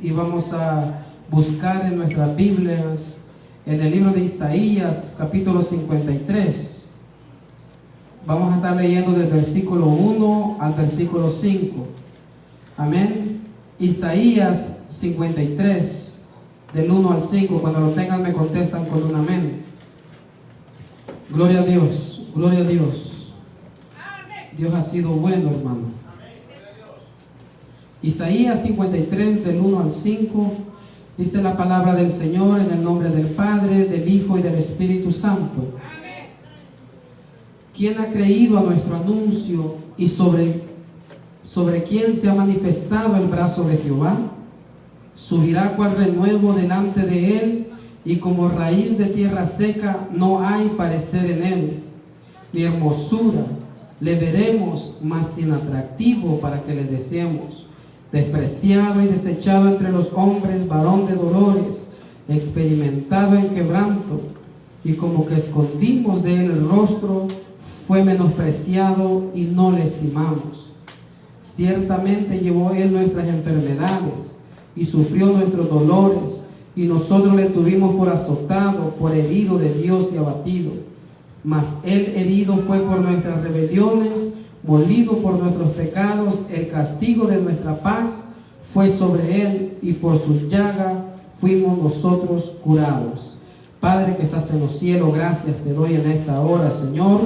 Y vamos a buscar en nuestras Biblias en el libro de Isaías capítulo 53. Vamos a estar leyendo del versículo 1 al versículo 5. Amén. Isaías 53 del 1 al 5. Cuando lo tengan me contestan con un amén. Gloria a Dios, gloria a Dios. Dios ha sido bueno, hermano. Isaías 53 del 1 al 5 dice la palabra del Señor en el nombre del Padre, del Hijo y del Espíritu Santo. ¿Quién ha creído a nuestro anuncio y sobre quién se ha manifestado el brazo de Jehová? Subirá cual renuevo delante de él, y como raíz de tierra seca no hay parecer en él, ni hermosura le veremos, mas sin atractivo para que le deseemos. Despreciado y desechado entre los hombres, varón de dolores, experimentado en quebranto, y como que escondimos de él el rostro, fue menospreciado y no le estimamos. Ciertamente llevó él nuestras enfermedades y sufrió nuestros dolores, y nosotros le tuvimos por azotado, por herido de Dios y abatido. Mas él herido fue por nuestras rebeliones, molido por nuestros pecados, el castigo de nuestra paz fue sobre él, y por su llaga fuimos nosotros curados. Padre que estás en los cielos, gracias te doy en esta hora, Señor,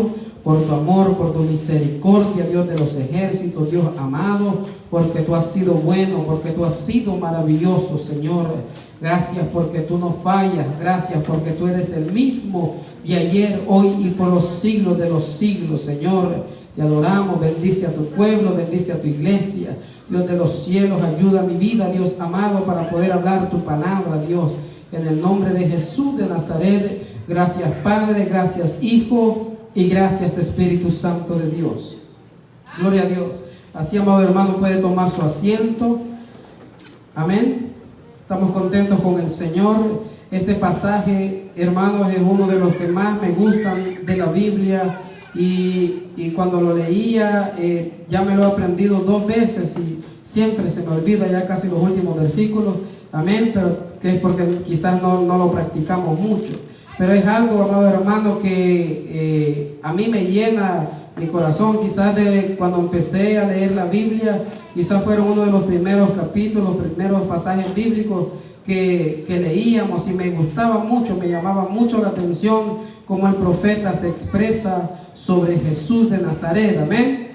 por tu amor, por tu misericordia, Dios de los ejércitos, Dios amado, porque tú has sido bueno, porque tú has sido maravilloso, Señor. Gracias porque tú no fallas, gracias porque tú eres el mismo de ayer, hoy y por los siglos de los siglos, Señor. Te adoramos, bendice a tu pueblo, bendice a tu iglesia. Dios de los cielos, ayuda a mi vida, Dios amado, para poder hablar tu palabra, Dios. En el nombre de Jesús de Nazaret, gracias Padre, gracias Hijo y gracias Espíritu Santo de Dios. Gloria a Dios. Así, amado hermano, puede tomar su asiento. Amén. Estamos contentos con el Señor. Este pasaje, hermanos, es uno de los que más me gustan de la Biblia. Y cuando lo leía, ya me lo he aprendido 2 veces y siempre se me olvida ya casi los últimos versículos. Amén, pero que es porque quizás no lo practicamos mucho. Pero es algo, amado hermano, que a mí me llena mi corazón. Quizás de cuando empecé a leer la Biblia, quizás fueron uno de los primeros capítulos, los primeros pasajes bíblicos que leíamos, y me gustaba mucho, me llamaba mucho la atención cómo el profeta se expresa sobre Jesús de Nazaret. Amén.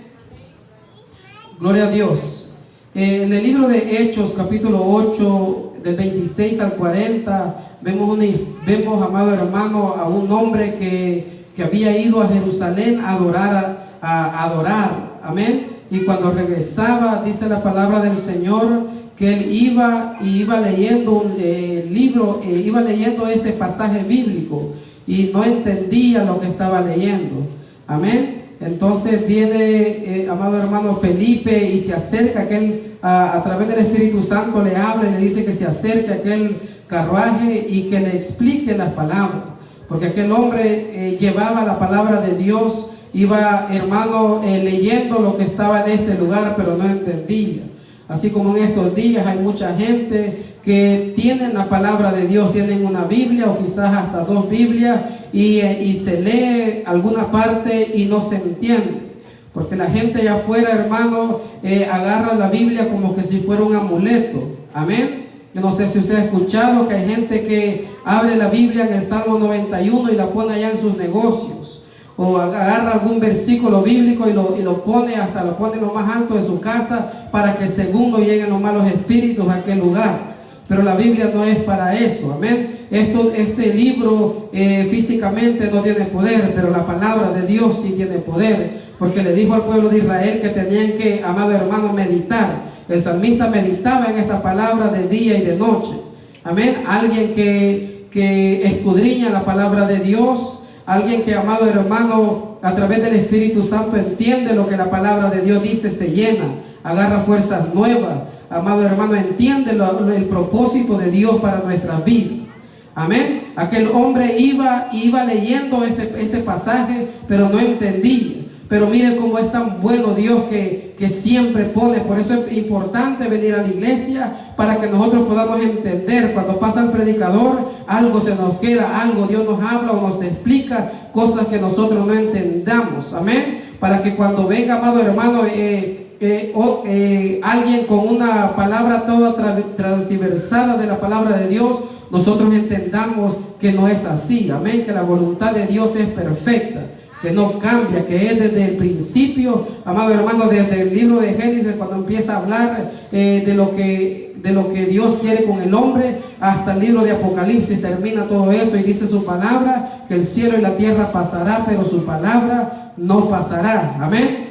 Gloria a Dios. En el libro de Hechos, capítulo 8, del 26 al 40, vemos, amado hermano, a un hombre que había ido a Jerusalén a adorar. Amén. Y cuando regresaba, dice la palabra del Señor, que él iba leyendo un libro, iba leyendo este pasaje bíblico y no entendía lo que estaba leyendo. Amén. Entonces viene, amado hermano, Felipe, y se acerca a través del Espíritu Santo le habla y le dice que se acerque a aquel carruaje y que le explique las palabras, porque aquel hombre llevaba la palabra de Dios, iba, hermano, leyendo lo que estaba en este lugar, pero no entendía. Así como en estos días hay mucha gente que tienen la palabra de Dios, tienen una Biblia o quizás hasta 2 Biblias, y se lee alguna parte y no se entiende. Porque la gente allá afuera, hermano, agarra la Biblia como que si fuera un amuleto. Amén. Yo no sé si usted ha escuchado que hay gente que abre la Biblia en el Salmo 91 y la pone allá en sus negocios. O agarra algún versículo bíblico y lo pone lo más alto de su casa para que según no lleguen los malos espíritus a aquel lugar. Pero la Biblia no es para eso. Amén. Este libro físicamente no tiene poder, pero la palabra de Dios sí tiene poder, porque le dijo al pueblo de Israel que tenían que, amado hermano, meditar. El salmista meditaba en esta palabra de día y de noche. Amén. Alguien que escudriña la palabra de Dios, alguien que, amado hermano, a través del Espíritu Santo entiende lo que la palabra de Dios dice, se llena, agarra fuerzas nuevas. Amado hermano, entiende el propósito de Dios para nuestras vidas. Amén. Aquel hombre iba leyendo este pasaje, pero no entendía. Pero miren cómo es tan bueno Dios que siempre pone. Por eso es importante venir a la iglesia, para que nosotros podamos entender. Cuando pasa el predicador, algo se nos queda, algo Dios nos habla o nos explica cosas que nosotros no entendamos. Amén. Para que cuando venga, amado hermano, alguien con una palabra toda transversada de la palabra de Dios, nosotros entendamos que no es así. Amén. Que la voluntad de Dios es perfecta, que no cambia, que es desde el principio, amado hermano, desde el libro de Génesis, cuando empieza a hablar de lo que Dios quiere con el hombre, hasta el libro de Apocalipsis termina todo eso y dice su palabra, que el cielo y la tierra pasará, pero su palabra no pasará. Amén.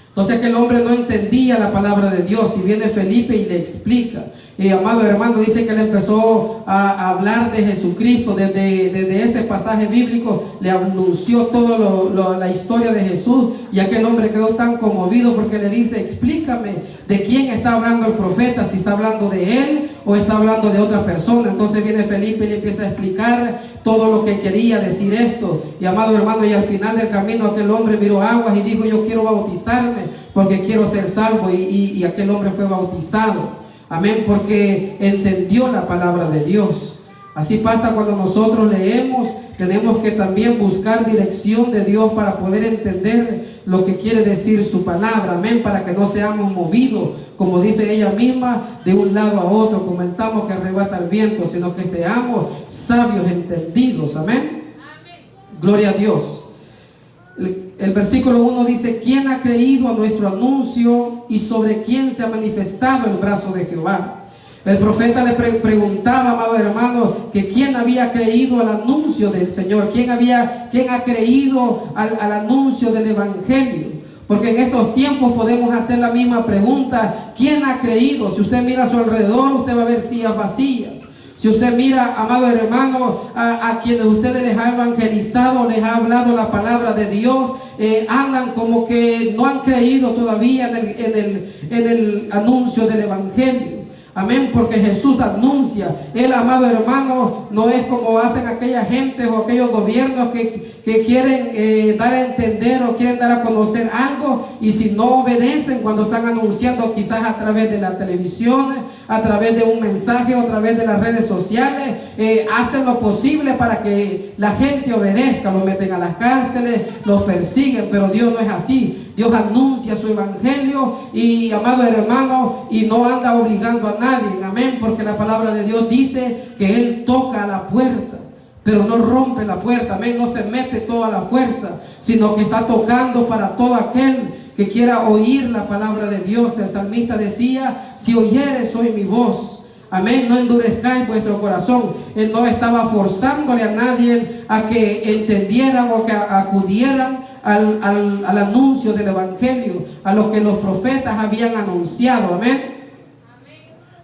Entonces que el hombre no entendía la palabra de Dios, y viene Felipe y le explica. Y amado hermano, dice que él empezó a hablar de Jesucristo. Desde este pasaje bíblico le anunció toda la historia de Jesús, y aquel hombre quedó tan conmovido porque le dice: explícame de quién está hablando el profeta, si está hablando de él o está hablando de otra persona. Entonces viene Felipe y le empieza a explicar todo lo que quería decir esto. Y amado hermano, y al final del camino aquel hombre miró aguas y dijo: yo quiero bautizarme porque quiero ser salvo. Y aquel hombre fue bautizado. Amén, porque entendió la palabra de Dios. Así pasa cuando nosotros leemos. Tenemos que también buscar dirección de Dios para poder entender lo que quiere decir su palabra. Amén, para que no seamos movidos, como dice ella misma, de un lado a otro, comentamos que arrebata el viento, sino que seamos sabios, entendidos. Amén. Gloria a Dios. El versículo 1 dice: ¿quién ha creído a nuestro anuncio y sobre quién se ha manifestado el brazo de Jehová? El profeta le preguntaba, amado hermano, que quién había creído al anuncio del Señor, quién ha creído al anuncio del Evangelio. Porque en estos tiempos podemos hacer la misma pregunta: ¿quién ha creído? Si usted mira a su alrededor, usted va a ver sillas vacías. Si usted mira, amado hermano, a quienes ustedes les ha evangelizado, les ha hablado la palabra de Dios, andan como que no han creído todavía en el anuncio del Evangelio. Amén, porque Jesús anuncia. Él, amado hermano, no es como hacen aquella gente o aquellos gobiernos que quieren dar a entender o quieren dar a conocer algo, y si no obedecen cuando están anunciando, quizás a través de la televisión, a través de un mensaje o a través de las redes sociales, hacen lo posible para que la gente obedezca. Los meten a las cárceles, los persiguen, pero Dios no es así. Dios anuncia su evangelio, y amado hermano, y no anda obligando a nadie. Amén, porque la palabra de Dios dice que Él toca a la puerta, pero no rompe la puerta. Amén, no se mete toda la fuerza, sino que está tocando para todo aquel que quiera oír la palabra de Dios. El salmista decía: si oyeres hoy mi voz, amén, no endurezcáis vuestro corazón. Él no estaba forzándole a nadie a que entendieran o que acudieran al anuncio del evangelio, a lo que los profetas habían anunciado. Amén.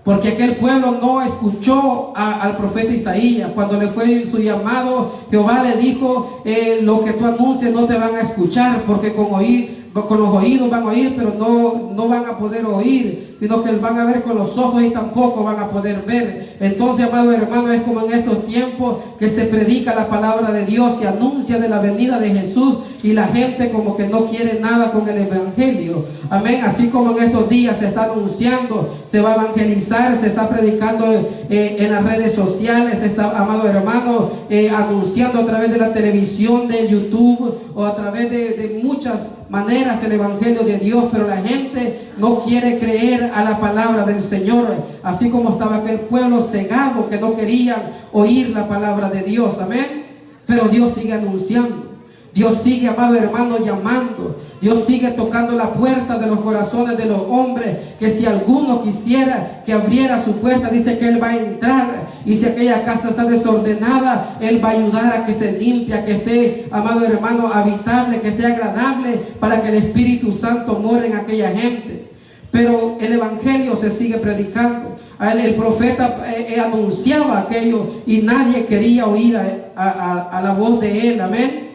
Porque aquel pueblo no escuchó al profeta Isaías. Cuando le fue su llamado, Jehová le dijo: lo que tú anuncias no te van a escuchar, porque con los oídos van a oír, pero no van a poder oír, sino que van a ver con los ojos y tampoco van a poder ver. Entonces, amado hermano, es como en estos tiempos que se predica la palabra de Dios, se anuncia de la venida de Jesús, y la gente como que no quiere nada con el evangelio. Amén. Así como en estos días se está anunciando, se va a evangelizar, se está predicando en las redes sociales, se está, amado hermano, anunciando a través de la televisión, de YouTube, o a través de muchas maneras el evangelio de Dios, pero la gente no quiere creer a la palabra del Señor, así como estaba aquel pueblo cegado que no querían oír la palabra de Dios. Amén. Pero Dios sigue anunciando, Dios sigue, amado hermano, llamando, Dios sigue tocando la puerta de los corazones de los hombres, que si alguno quisiera que abriera su puerta, dice que Él va a entrar, y si aquella casa está desordenada, Él va a ayudar a que se limpie, a que esté, amado hermano, habitable, que esté agradable, para que el Espíritu Santo more en aquella gente. Pero el evangelio se sigue predicando. El profeta anunciaba aquello, y nadie quería oír a la voz de él. Amén.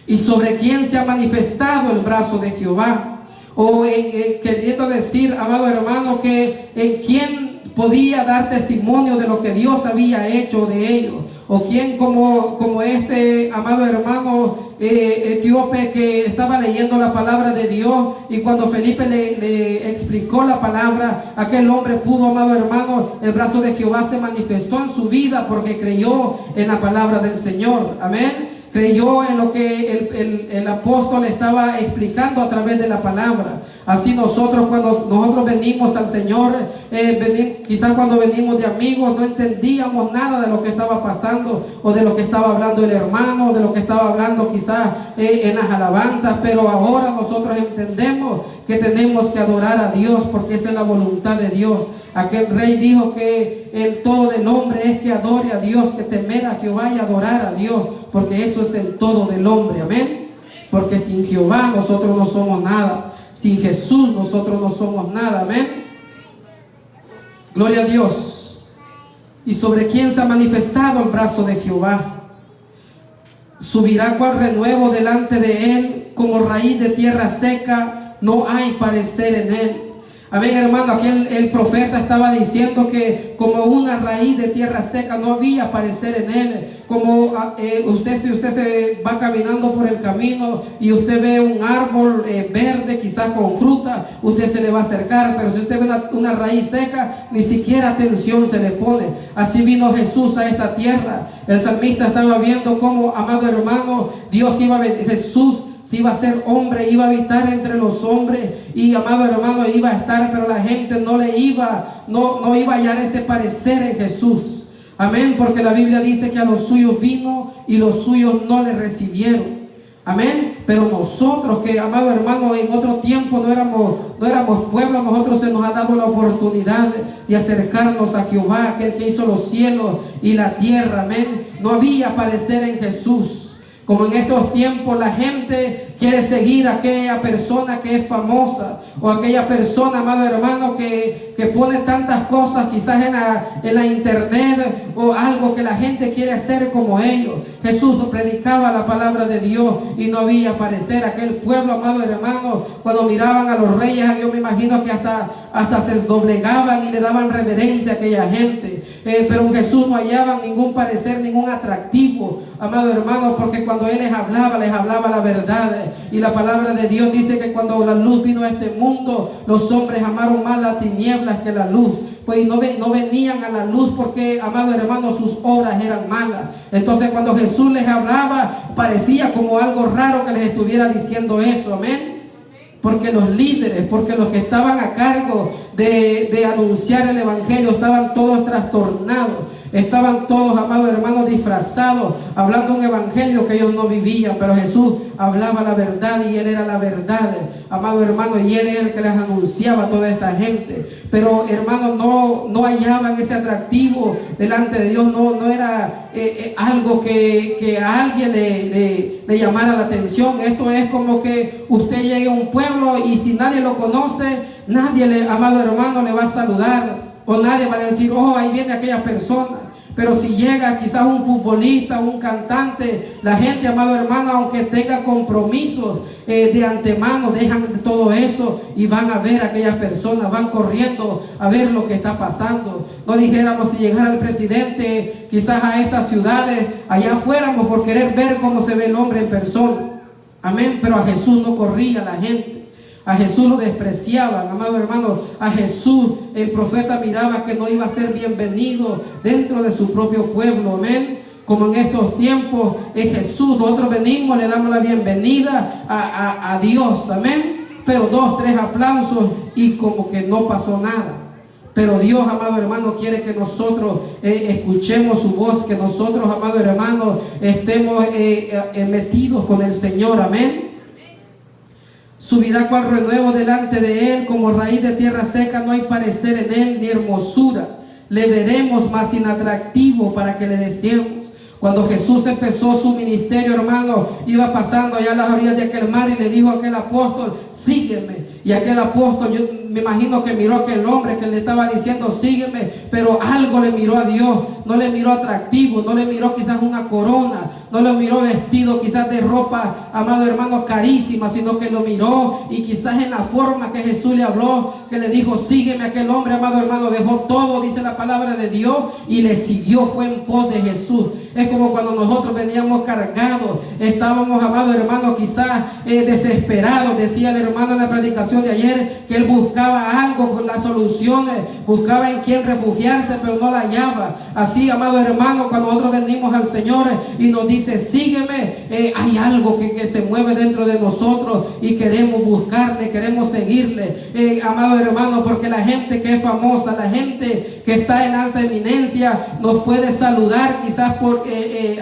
¿Y sobre quién se ha manifestado el brazo de Jehová? O queriendo decir, amado hermano, que en quién podía dar testimonio de lo que Dios había hecho de ellos. O quien como este amado hermano etíope que estaba leyendo la palabra de Dios, y cuando Felipe le explicó la palabra, aquel hombre pudo, amado hermano, el brazo de Jehová se manifestó en su vida porque creyó en la palabra del Señor. Amén. Creyó en lo que el apóstol estaba explicando a través de la palabra. Así nosotros, cuando nosotros venimos al Señor, quizás cuando venimos de amigos, no entendíamos nada de lo que estaba pasando, o de lo que estaba hablando el hermano, de lo que estaba hablando quizás en las alabanzas. Pero ahora nosotros entendemos que tenemos que adorar a Dios, porque esa es la voluntad de Dios. Aquel rey dijo que el todo del hombre es que adore a Dios, que temer a Jehová y adorar a Dios, porque eso es el todo del hombre. Amén. Porque sin Jehová nosotros no somos nada, sin Jesús nosotros no somos nada. Amén. Gloria a Dios. ¿Y sobre quién se ha manifestado el brazo de Jehová? Subirá cual renuevo delante de él, como raíz de tierra seca, no hay parecer en él. Amén, hermano. Aquí el profeta estaba diciendo que como una raíz de tierra seca no había parecer en él. Como si usted se va caminando por el camino y usted ve un árbol verde, quizás con fruta, usted se le va a acercar, pero si usted ve una raíz seca, ni siquiera atención se le pone. Así vino Jesús a esta tierra. El salmista estaba viendo cómo, amado hermano, Jesús se iba a ser hombre, iba a habitar entre los hombres, y amado hermano, iba a estar, pero la gente no iba a hallar ese parecer en Jesús. Amén, porque la Biblia dice que a los suyos vino y los suyos no le recibieron. Amén. Pero nosotros, que, amado hermano, en otro tiempo no éramos pueblo, nosotros se nos ha dado la oportunidad de acercarnos a Jehová, aquel que hizo los cielos y la tierra. Amén. No había parecer en Jesús. Como en estos tiempos la gente quiere seguir a aquella persona que es famosa, o aquella persona, amado hermano, que pone tantas cosas quizás en la internet, o algo que la gente quiere hacer como ellos. Jesús predicaba la palabra de Dios y no había parecer. Aquel pueblo, amado hermano, cuando miraban a los reyes, yo me imagino que hasta se doblegaban y le daban reverencia a aquella gente. Pero en Jesús no hallaban ningún parecer, ningún atractivo, amado hermano, porque cuando Él les hablaba la verdad. Y la palabra de Dios dice que cuando la luz vino a este mundo, los hombres amaron más las tinieblas que la luz. Pues no venían a la luz porque, amado hermano, sus obras eran malas. Entonces cuando Jesús les hablaba, parecía como algo raro que les estuviera diciendo eso. Amén. Porque los líderes, porque los que estaban a cargo de anunciar el evangelio, estaban todos trastornados, estaban todos, amados hermanos, disfrazados, hablando un evangelio que ellos no vivían. Pero Jesús hablaba la verdad y Él era la verdad, amado hermano, y Él es el que les anunciaba a toda esta gente. Pero hermanos, no hallaban ese atractivo delante de Dios. No era algo que a alguien le llamara la atención. Esto es como que usted llegue a un pueblo y si nadie lo conoce, nadie, amado hermano, le va a saludar, o nadie va a decir, oh, ahí viene aquella persona. Pero si llega quizás un futbolista, un cantante, la gente, amado hermano, aunque tenga compromisos de antemano, dejan todo eso y van a ver a aquellas personas, van corriendo a ver lo que está pasando. No dijéramos, si llegara el presidente quizás a estas ciudades, allá fuéramos por querer ver cómo se ve el hombre en persona. Amén. Pero a Jesús no corría la gente. A Jesús lo despreciaban, amado hermano. A Jesús el profeta miraba que no iba a ser bienvenido dentro de su propio pueblo. Amén. Como en estos tiempos es Jesús, nosotros venimos, le damos la bienvenida a Dios. Amén. Pero 2, 3 aplausos y como que no pasó nada. Pero Dios, amado hermano, quiere que nosotros escuchemos su voz, que nosotros, amado hermano, estemos metidos con el Señor. Amén. Subirá cual renuevo delante de Él, como raíz de tierra seca, no hay parecer en Él ni hermosura. Le veremos más inatractivo para que le deseemos. Cuando Jesús empezó su ministerio, hermano, iba pasando allá a las orillas de aquel mar y le dijo a aquel apóstol, sígueme. Y aquel apóstol, yo me imagino que miró a aquel hombre que le estaba diciendo, sígueme, pero algo le miró a Dios. No le miró atractivo, no le miró quizás una corona, no lo miró vestido quizás de ropa, amado hermano, carísima, sino que lo miró y quizás en la forma que Jesús le habló, que le dijo, sígueme. Aquel hombre, amado hermano, dejó todo, dice la palabra de Dios, y le siguió, fue en pos de Jesús. Es como cuando nosotros veníamos cargados, estábamos, amado hermano, quizás desesperados. Decía el hermano en la predicación de ayer que él buscaba algo con las soluciones, buscaba en quién refugiarse, pero no la hallaba. Así, amado hermano, cuando nosotros venimos al Señor y nos dice, sígueme, hay algo que se mueve dentro de nosotros y queremos buscarle, queremos seguirle, amado hermano, porque la gente que es famosa, la gente que está en alta eminencia, nos puede saludar quizás por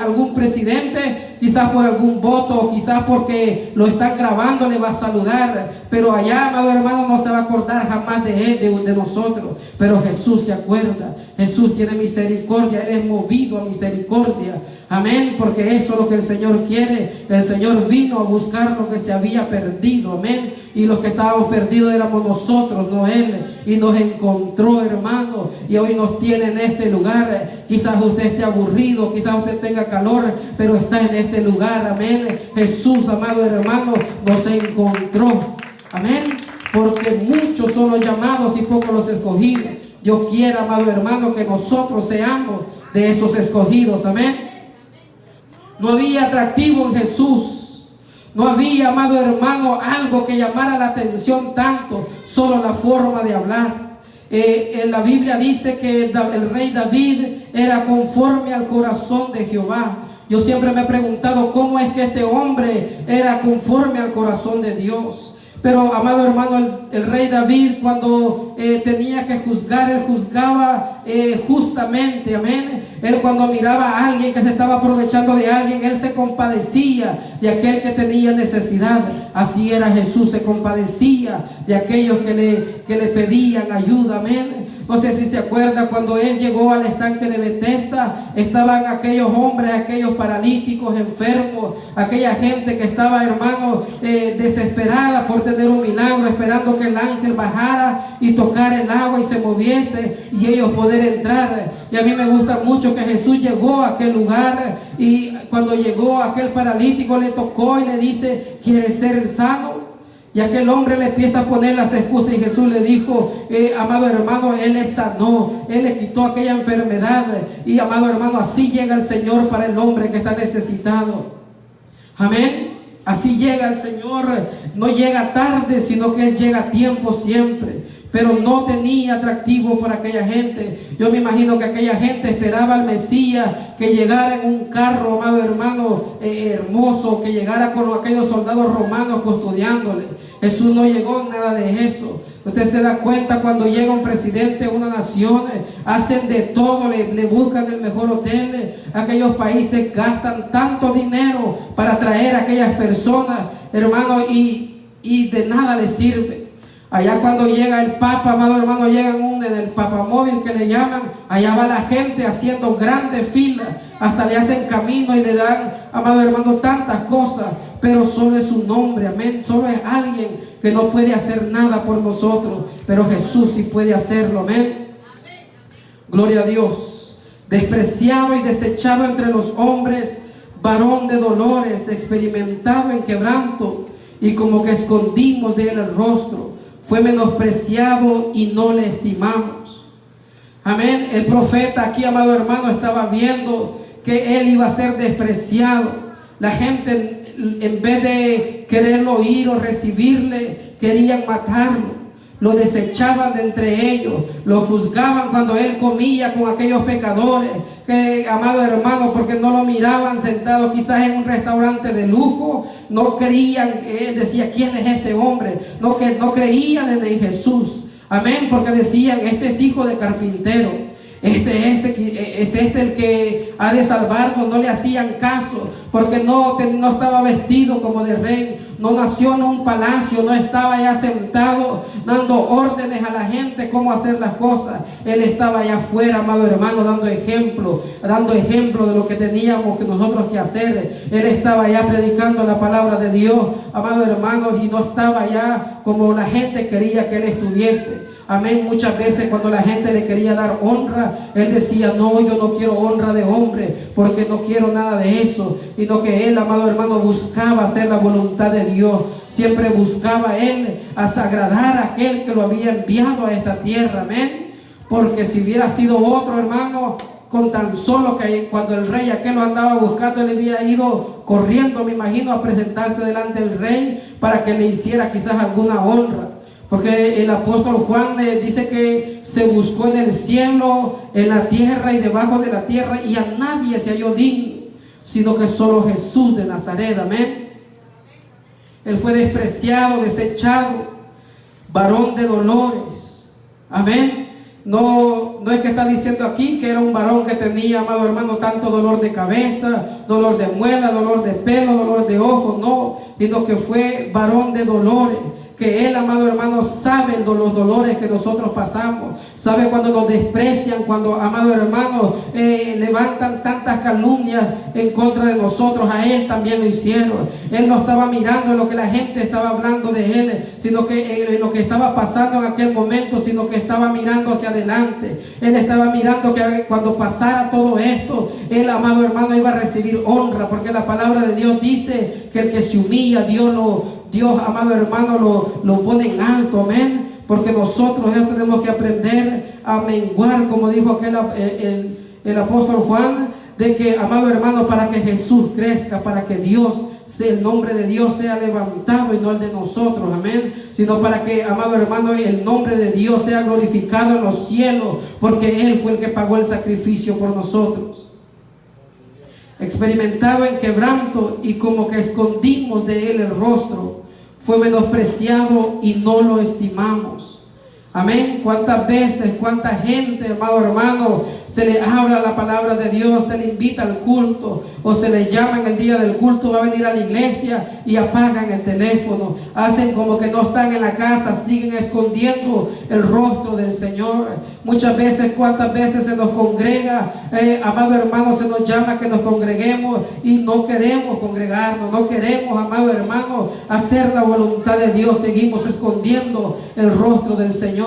algún presidente, quizás por algún voto, quizás porque lo están grabando, le va a saludar, pero allá, amado hermano, no se va a acordar jamás de él, de nosotros. Pero Jesús se acuerda. Jesús tiene misericordia, Él es movido a misericordia. Amén, porque eso es lo que el Señor quiere. El Señor vino a buscar lo que se había perdido. Amén. Y los que estábamos perdidos éramos nosotros, no Él. Y nos encontró, hermano, y hoy nos tiene en este lugar. Quizás usted esté aburrido, quizás usted tenga calor, pero está en este lugar. Amén. Jesús, amado hermano, nos encontró. Amén. Porque muchos son los llamados y pocos los escogidos. Dios quiere, amado hermano, que nosotros seamos de esos escogidos. Amén. No había atractivo en Jesús. No había, amado hermano, algo que llamara la atención tanto, solo la forma de hablar. En la Biblia dice que el rey David era conforme al corazón de Jehová. Yo siempre me he preguntado cómo es que este hombre era conforme al corazón de Dios. Pero, amado hermano, el rey David, cuando tenía que juzgar, él juzgaba justamente, amén. Él, cuando miraba a alguien que se estaba aprovechando de alguien, él se compadecía de aquel que tenía necesidad. Así era Jesús, se compadecía de aquellos que le pedían ayuda, amén. No sé si se acuerda, cuando él llegó al estanque de Betesda, estaban aquellos hombres, aquellos paralíticos, enfermos, aquella gente que estaba, hermano, desesperada por tener un milagro, esperando que el ángel bajara y tocara el agua y se moviese y ellos poder entrar. Y a mí me gusta mucho que Jesús llegó a aquel lugar, y cuando llegó aquel paralítico le tocó y le dice, ¿quieres ser sano? Y aquel hombre le empieza a poner las excusas, y Jesús le dijo, amado hermano, Él le sanó, Él le quitó aquella enfermedad. Y, amado hermano, así llega el Señor para el hombre que está necesitado. Amén. Así llega el Señor. No llega tarde, sino que Él llega a tiempo siempre. Pero no tenía atractivo por aquella gente. Yo me imagino que aquella gente esperaba al Mesías, que llegara en un carro, amado hermano, hermoso, que llegara con aquellos soldados romanos custodiándole. Jesús no llegó en nada de eso. Usted se da cuenta cuando llega un presidente de una nación, hacen de todo, le buscan el mejor hotel. Aquellos países gastan tanto dinero para traer a aquellas personas, hermano, y de nada les sirve. Allá cuando llega el Papa, amado hermano, llega en el papamóvil que le llaman, allá va la gente haciendo grandes filas, hasta le hacen camino y le dan, amado hermano, tantas cosas, pero solo es un hombre, amén, solo es alguien que no puede hacer nada por nosotros, pero Jesús sí puede hacerlo, amén. Gloria a Dios. Despreciado y desechado entre los hombres, varón de dolores, experimentado en quebranto, y como que escondimos de él el rostro. Fue menospreciado y no le estimamos. Amén. El profeta aquí, amado hermano, estaba viendo que él iba a ser despreciado. La gente, en vez de quererlo oír o recibirle, querían matarlo. Lo desechaban de entre ellos, lo juzgaban cuando él comía con aquellos pecadores, que, amado hermano, porque no lo miraban sentado quizás en un restaurante de lujo, no creían, decía, ¿quién es este hombre? No creían en Jesús, amén, porque decían, este es hijo de carpintero. Es el que ha de salvarnos. No le hacían caso porque no estaba vestido como de rey, no nació en un palacio, no estaba ya sentado dando órdenes a la gente cómo hacer las cosas. Él estaba allá afuera, amado hermano, dando ejemplo de lo que teníamos que nosotros que hacer. Él estaba allá predicando la palabra de Dios, amado hermano, y no estaba allá como la gente quería que él estuviese. Amén. Muchas veces cuando la gente le quería dar honra, él decía: no, yo no quiero honra de hombre, porque no quiero nada de eso. Sino que él, amado hermano, buscaba hacer la voluntad de Dios. Siempre buscaba él agradar a aquel que lo había enviado a esta tierra. Amén. Porque si hubiera sido otro, hermano, con tan solo que cuando el rey aquel lo andaba buscando, él había ido corriendo, me imagino, a presentarse delante del rey para que le hiciera quizás alguna honra. Porque el apóstol Juan dice que se buscó en el cielo, en la tierra y debajo de la tierra, y a nadie se halló digno, sino que solo Jesús de Nazaret. Amén. Él fue despreciado, desechado, varón de dolores. Amén. No es que está diciendo aquí que era un varón que tenía, amado hermano, tanto dolor de cabeza, dolor de muela, dolor de pelo, dolor de ojos. No, sino que fue varón de dolores. Que él, amado hermano, sabe los dolores que nosotros pasamos. Sabe cuando nos desprecian, cuando, amado hermano, levantan tantas calumnias en contra de nosotros. A él también lo hicieron. Él no estaba mirando en lo que la gente estaba hablando de él, sino que en lo que estaba pasando en aquel momento, sino que estaba mirando hacia adelante. Él estaba mirando que cuando pasara todo esto, él, amado hermano, iba a recibir honra, porque la palabra de Dios dice que el que se humilla, Dios, amado hermano, lo pone en alto. Amén. Porque nosotros tenemos que aprender a menguar, como dijo el apóstol Juan, de que, amado hermano, para que Jesús crezca, para que el nombre de Dios sea levantado y no el de nosotros. Amén. Sino para que, amado hermano, el nombre de Dios sea glorificado en los cielos, porque Él fue el que pagó el sacrificio por nosotros. Experimentado en quebranto y como que escondimos de Él el rostro, fue menospreciado y no lo estimamos. Amén. Cuántas veces, cuánta gente, amado hermano, se le habla la palabra de Dios, se le invita al culto, o se le llama en el día del culto, va a venir a la iglesia, y apagan el teléfono, hacen como que no están en la casa, siguen escondiendo el rostro del Señor. Muchas veces, cuántas veces se nos congrega, amado hermano, se nos llama que nos congreguemos y no queremos congregarnos, no queremos, amado hermano, hacer la voluntad de Dios, seguimos escondiendo el rostro del Señor.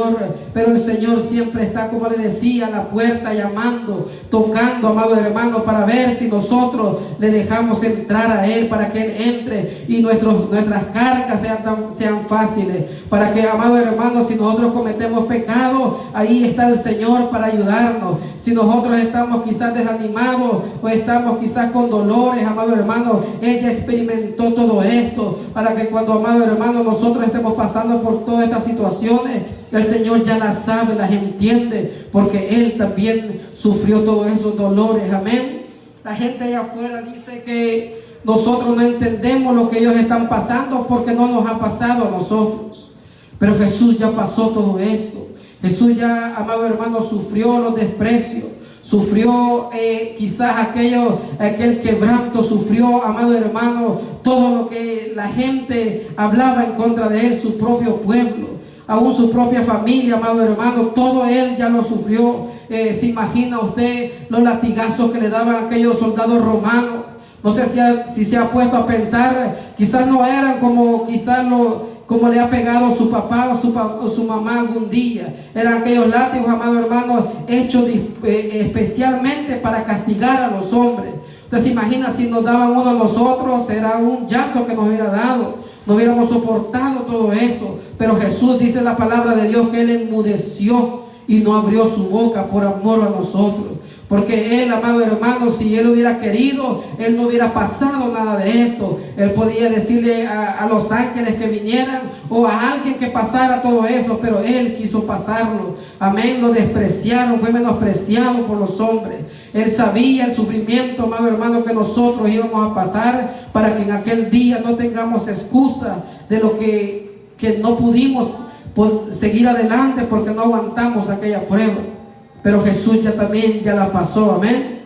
Pero el Señor siempre está, como le decía, a la puerta llamando, tocando, amado hermano, para ver si nosotros le dejamos entrar a Él, para que Él entre y nuestras cargas sean fáciles, para que, amado hermano, si nosotros cometemos pecado, ahí está el Señor para ayudarnos. Si nosotros estamos quizás desanimados o estamos quizás con dolores, amado hermano, ella experimentó todo esto, para que cuando, amado hermano, nosotros estemos pasando por todas estas situaciones, el Señor ya las sabe, las entiende, porque Él también sufrió todos esos dolores. Amén. La gente allá afuera dice que nosotros no entendemos lo que ellos están pasando porque no nos ha pasado a nosotros. Pero Jesús ya pasó todo esto. Jesús ya, amado hermano, sufrió los desprecios, sufrió quizás aquel quebranto, sufrió, amado hermano, todo lo que la gente hablaba en contra de Él, su propio pueblo, aún su propia familia, amado hermano, todo Él ya lo sufrió. ¿Se imagina usted los latigazos que le daban a aquellos soldados romanos? No sé si se ha puesto a pensar, quizás no eran como como le ha pegado su papá o su mamá algún día. Eran aquellos látigos, amado hermano, hechos especialmente para castigar a los hombres. Usted se imagina si nos daban uno a nosotros, era un llanto que nos hubiera dado, no hubiéramos soportado todo eso. Pero Jesús, dice la palabra de Dios, que Él enmudeció y no abrió su boca por amor a nosotros. Porque Él, amado hermano, si Él hubiera querido, Él no hubiera pasado nada de esto. Él podía decirle a los ángeles que vinieran, o a alguien que pasara todo eso, pero Él quiso pasarlo. Amén. Lo despreciaron, fue menospreciado por los hombres. Él sabía el sufrimiento, amado hermano, que nosotros íbamos a pasar, para que en aquel día no tengamos excusa de lo que no pudimos seguir adelante porque no aguantamos aquella prueba. Pero Jesús ya la pasó. Amén.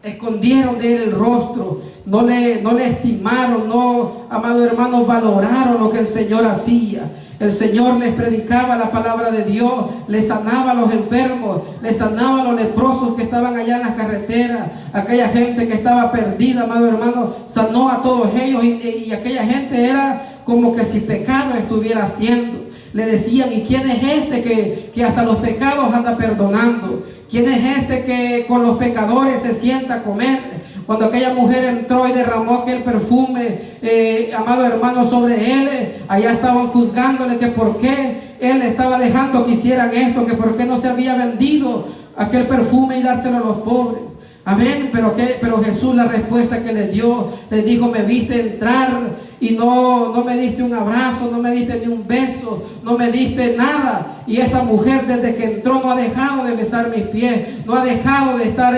Escondieron de Él el rostro, no le estimaron, no, amado hermano, valoraron lo que el Señor hacía. El Señor les predicaba la palabra de Dios, les sanaba a los enfermos, les sanaba a los leprosos que estaban allá en las carreteras, aquella gente que estaba perdida, amado hermano, sanó a todos ellos, y aquella gente era como que si pecado estuviera haciendo. le decían: ¿y quién es este que hasta los pecados anda perdonando? ¿Quién es este que con los pecadores se sienta a comer? Cuando aquella mujer entró y derramó aquel perfume, amado hermano, sobre él, allá estaban juzgándole que por qué él estaba dejando que hicieran esto, que por qué no se había vendido aquel perfume y dárselo a los pobres. Amén. Pero Jesús, la respuesta que les dio, les dijo: me viste entrar y no me diste un abrazo, no me diste ni un beso, no me diste nada. Y esta mujer, desde que entró, no ha dejado de besar mis pies, no ha dejado de estar,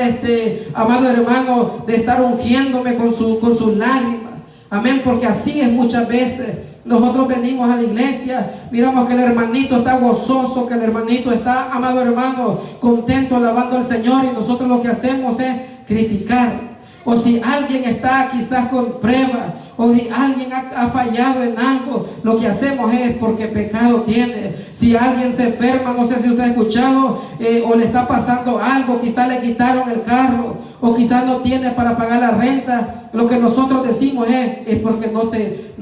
amado hermano, de estar ungiéndome con sus lágrimas. Amén. Porque así es muchas veces. Nosotros venimos a la iglesia, miramos que el hermanito está gozoso, que el hermanito está, amado hermano, contento, alabando al Señor, y nosotros lo que hacemos es criticar. O si alguien está quizás con pruebas, o si alguien ha fallado en algo, lo que hacemos es porque pecado tiene. Si alguien se enferma, no sé si usted ha escuchado, o le está pasando algo, quizás le quitaron el carro, o quizás no tiene para pagar la renta, lo que nosotros decimos es porque no se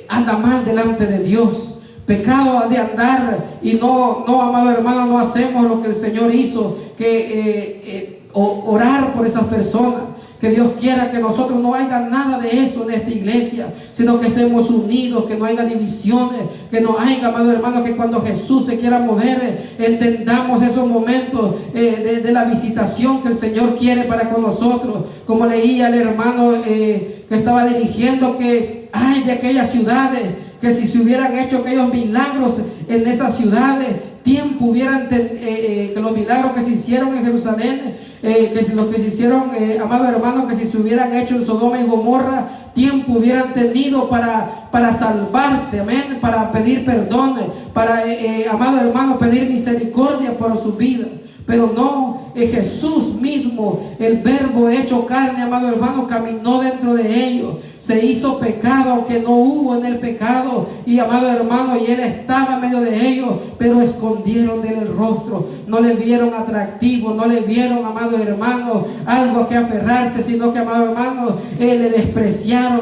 anda mal delante de Dios. Pecado de andar y no, amado hermano, no hacemos lo que el Señor hizo, que orar por esas personas. Que Dios quiera que nosotros no haya nada de eso en esta iglesia, sino que estemos unidos, que no haya divisiones, que no haya, amado hermano, que cuando Jesús se quiera mover, entendamos esos momentos de la visitación que el Señor quiere para con nosotros. Como leía el hermano que estaba dirigiendo, que hay de aquellas ciudades, que si se hubieran hecho aquellos milagros en esas ciudades, tiempo hubieran que los milagros que se hicieron en Jerusalén, los que se hicieron, amado hermano, que si se hubieran hecho en Sodoma y Gomorra, tiempo hubieran tenido para salvarse, amén, para pedir perdón, para, amado hermano, pedir misericordia por su vida. Pero no, Jesús mismo, el verbo hecho carne, amado hermano, caminó dentro de ellos, se hizo pecado, aunque no hubo en el pecado, y amado hermano, y Él estaba en medio de ellos, pero escondieron de Él el rostro, no le vieron atractivo, no le vieron, amado hermano, algo que aferrarse, sino que, amado hermano, le despreciaron,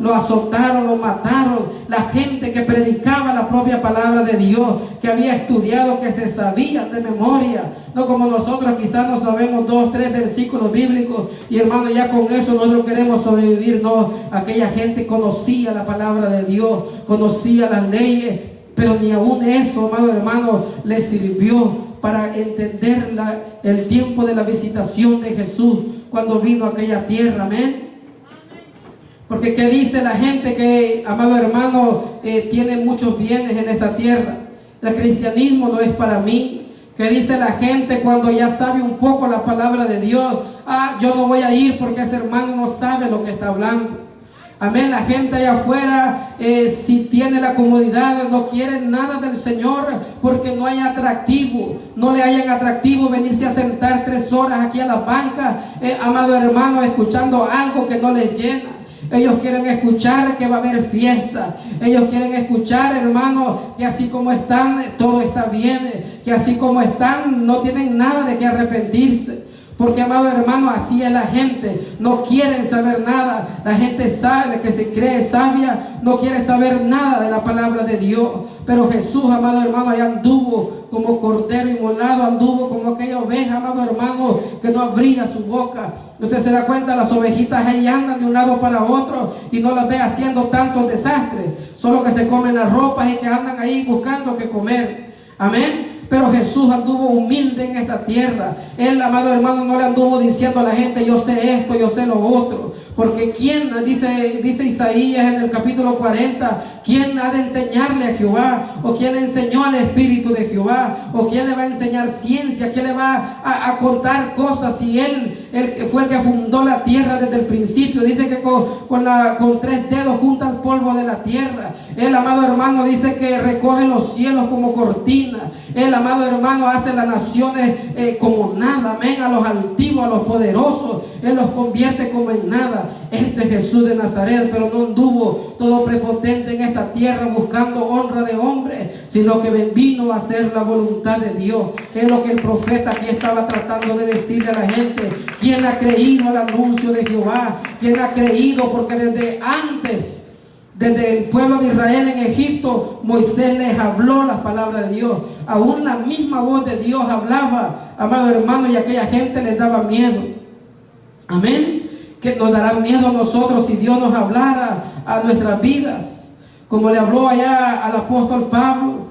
lo azotaron, lo mataron. La gente que predicaba la propia palabra de Dios, que había estudiado, que se sabían de memoria, no como nosotros quizás no sabemos 2, 3 versículos bíblicos y hermano, ya con eso nosotros queremos sobrevivir. No, aquella gente conocía la palabra de Dios, conocía las leyes, pero ni aún eso, amado hermano, les sirvió para entender el tiempo de la visitación de Jesús cuando vino a aquella tierra. Amén. Porque ¿qué dice la gente que, amado hermano, tiene muchos bienes en esta tierra? El cristianismo no es para mí. ¿Qué dice la gente cuando ya sabe un poco la palabra de Dios? Yo no voy a ir porque ese hermano no sabe lo que está hablando. Amén. La gente allá afuera, si tiene la comodidad, no quiere nada del Señor porque no hay atractivo. No le hayan atractivo venirse a sentar 3 horas aquí a la banca, amado hermano, escuchando algo que no les llena. Ellos quieren escuchar que va a haber fiesta. Ellos quieren escuchar, hermano, que así como están, todo está bien. Que así como están, no tienen nada de qué arrepentirse. Porque, amado hermano, así es la gente. No quieren saber nada. La gente sabe, que se cree sabia, no quiere saber nada de la palabra de Dios. Pero Jesús, amado hermano, allá anduvo como cordero inmolado, anduvo como aquella oveja, amado hermano, que no abría su boca. Usted se da cuenta, las ovejitas ahí andan de un lado para otro y no las ve haciendo tantos desastres. Solo que se comen las ropas y que andan ahí buscando qué comer. Amén. Pero Jesús anduvo humilde en esta tierra. Él, amado hermano, no le anduvo diciendo a la gente: yo sé esto, yo sé lo otro. Porque ¿quién, dice Isaías en el capítulo 40, quién ha de enseñarle a Jehová? ¿O quién le enseñó al Espíritu de Jehová? ¿O quién le va a enseñar ciencia? ¿Quién le va a contar cosas si él fue el que fundó la tierra desde el principio? Dice que con 3 dedos junta el polvo de la tierra. Él, amado hermano, dice que recoge los cielos como cortina. Él, amado hermano, hace las naciones como nada. Amén. A los altivos, a los poderosos, Él los convierte como en nada. Ese Jesús de Nazaret, pero no anduvo todo prepotente en esta tierra buscando honra de hombre, sino que vino a hacer la voluntad de Dios. Es lo que el profeta aquí estaba tratando de decirle a la gente. ¿Quién ha creído al anuncio de Jehová? ¿Quién ha creído? Porque desde antes Desde el pueblo de Israel en Egipto, Moisés les habló las palabras de Dios. Aún la misma voz de Dios hablaba, amado hermano, y aquella gente les daba miedo. Amén. Que nos dará miedo a nosotros si Dios nos hablara a nuestras vidas, como le habló allá al apóstol Pablo.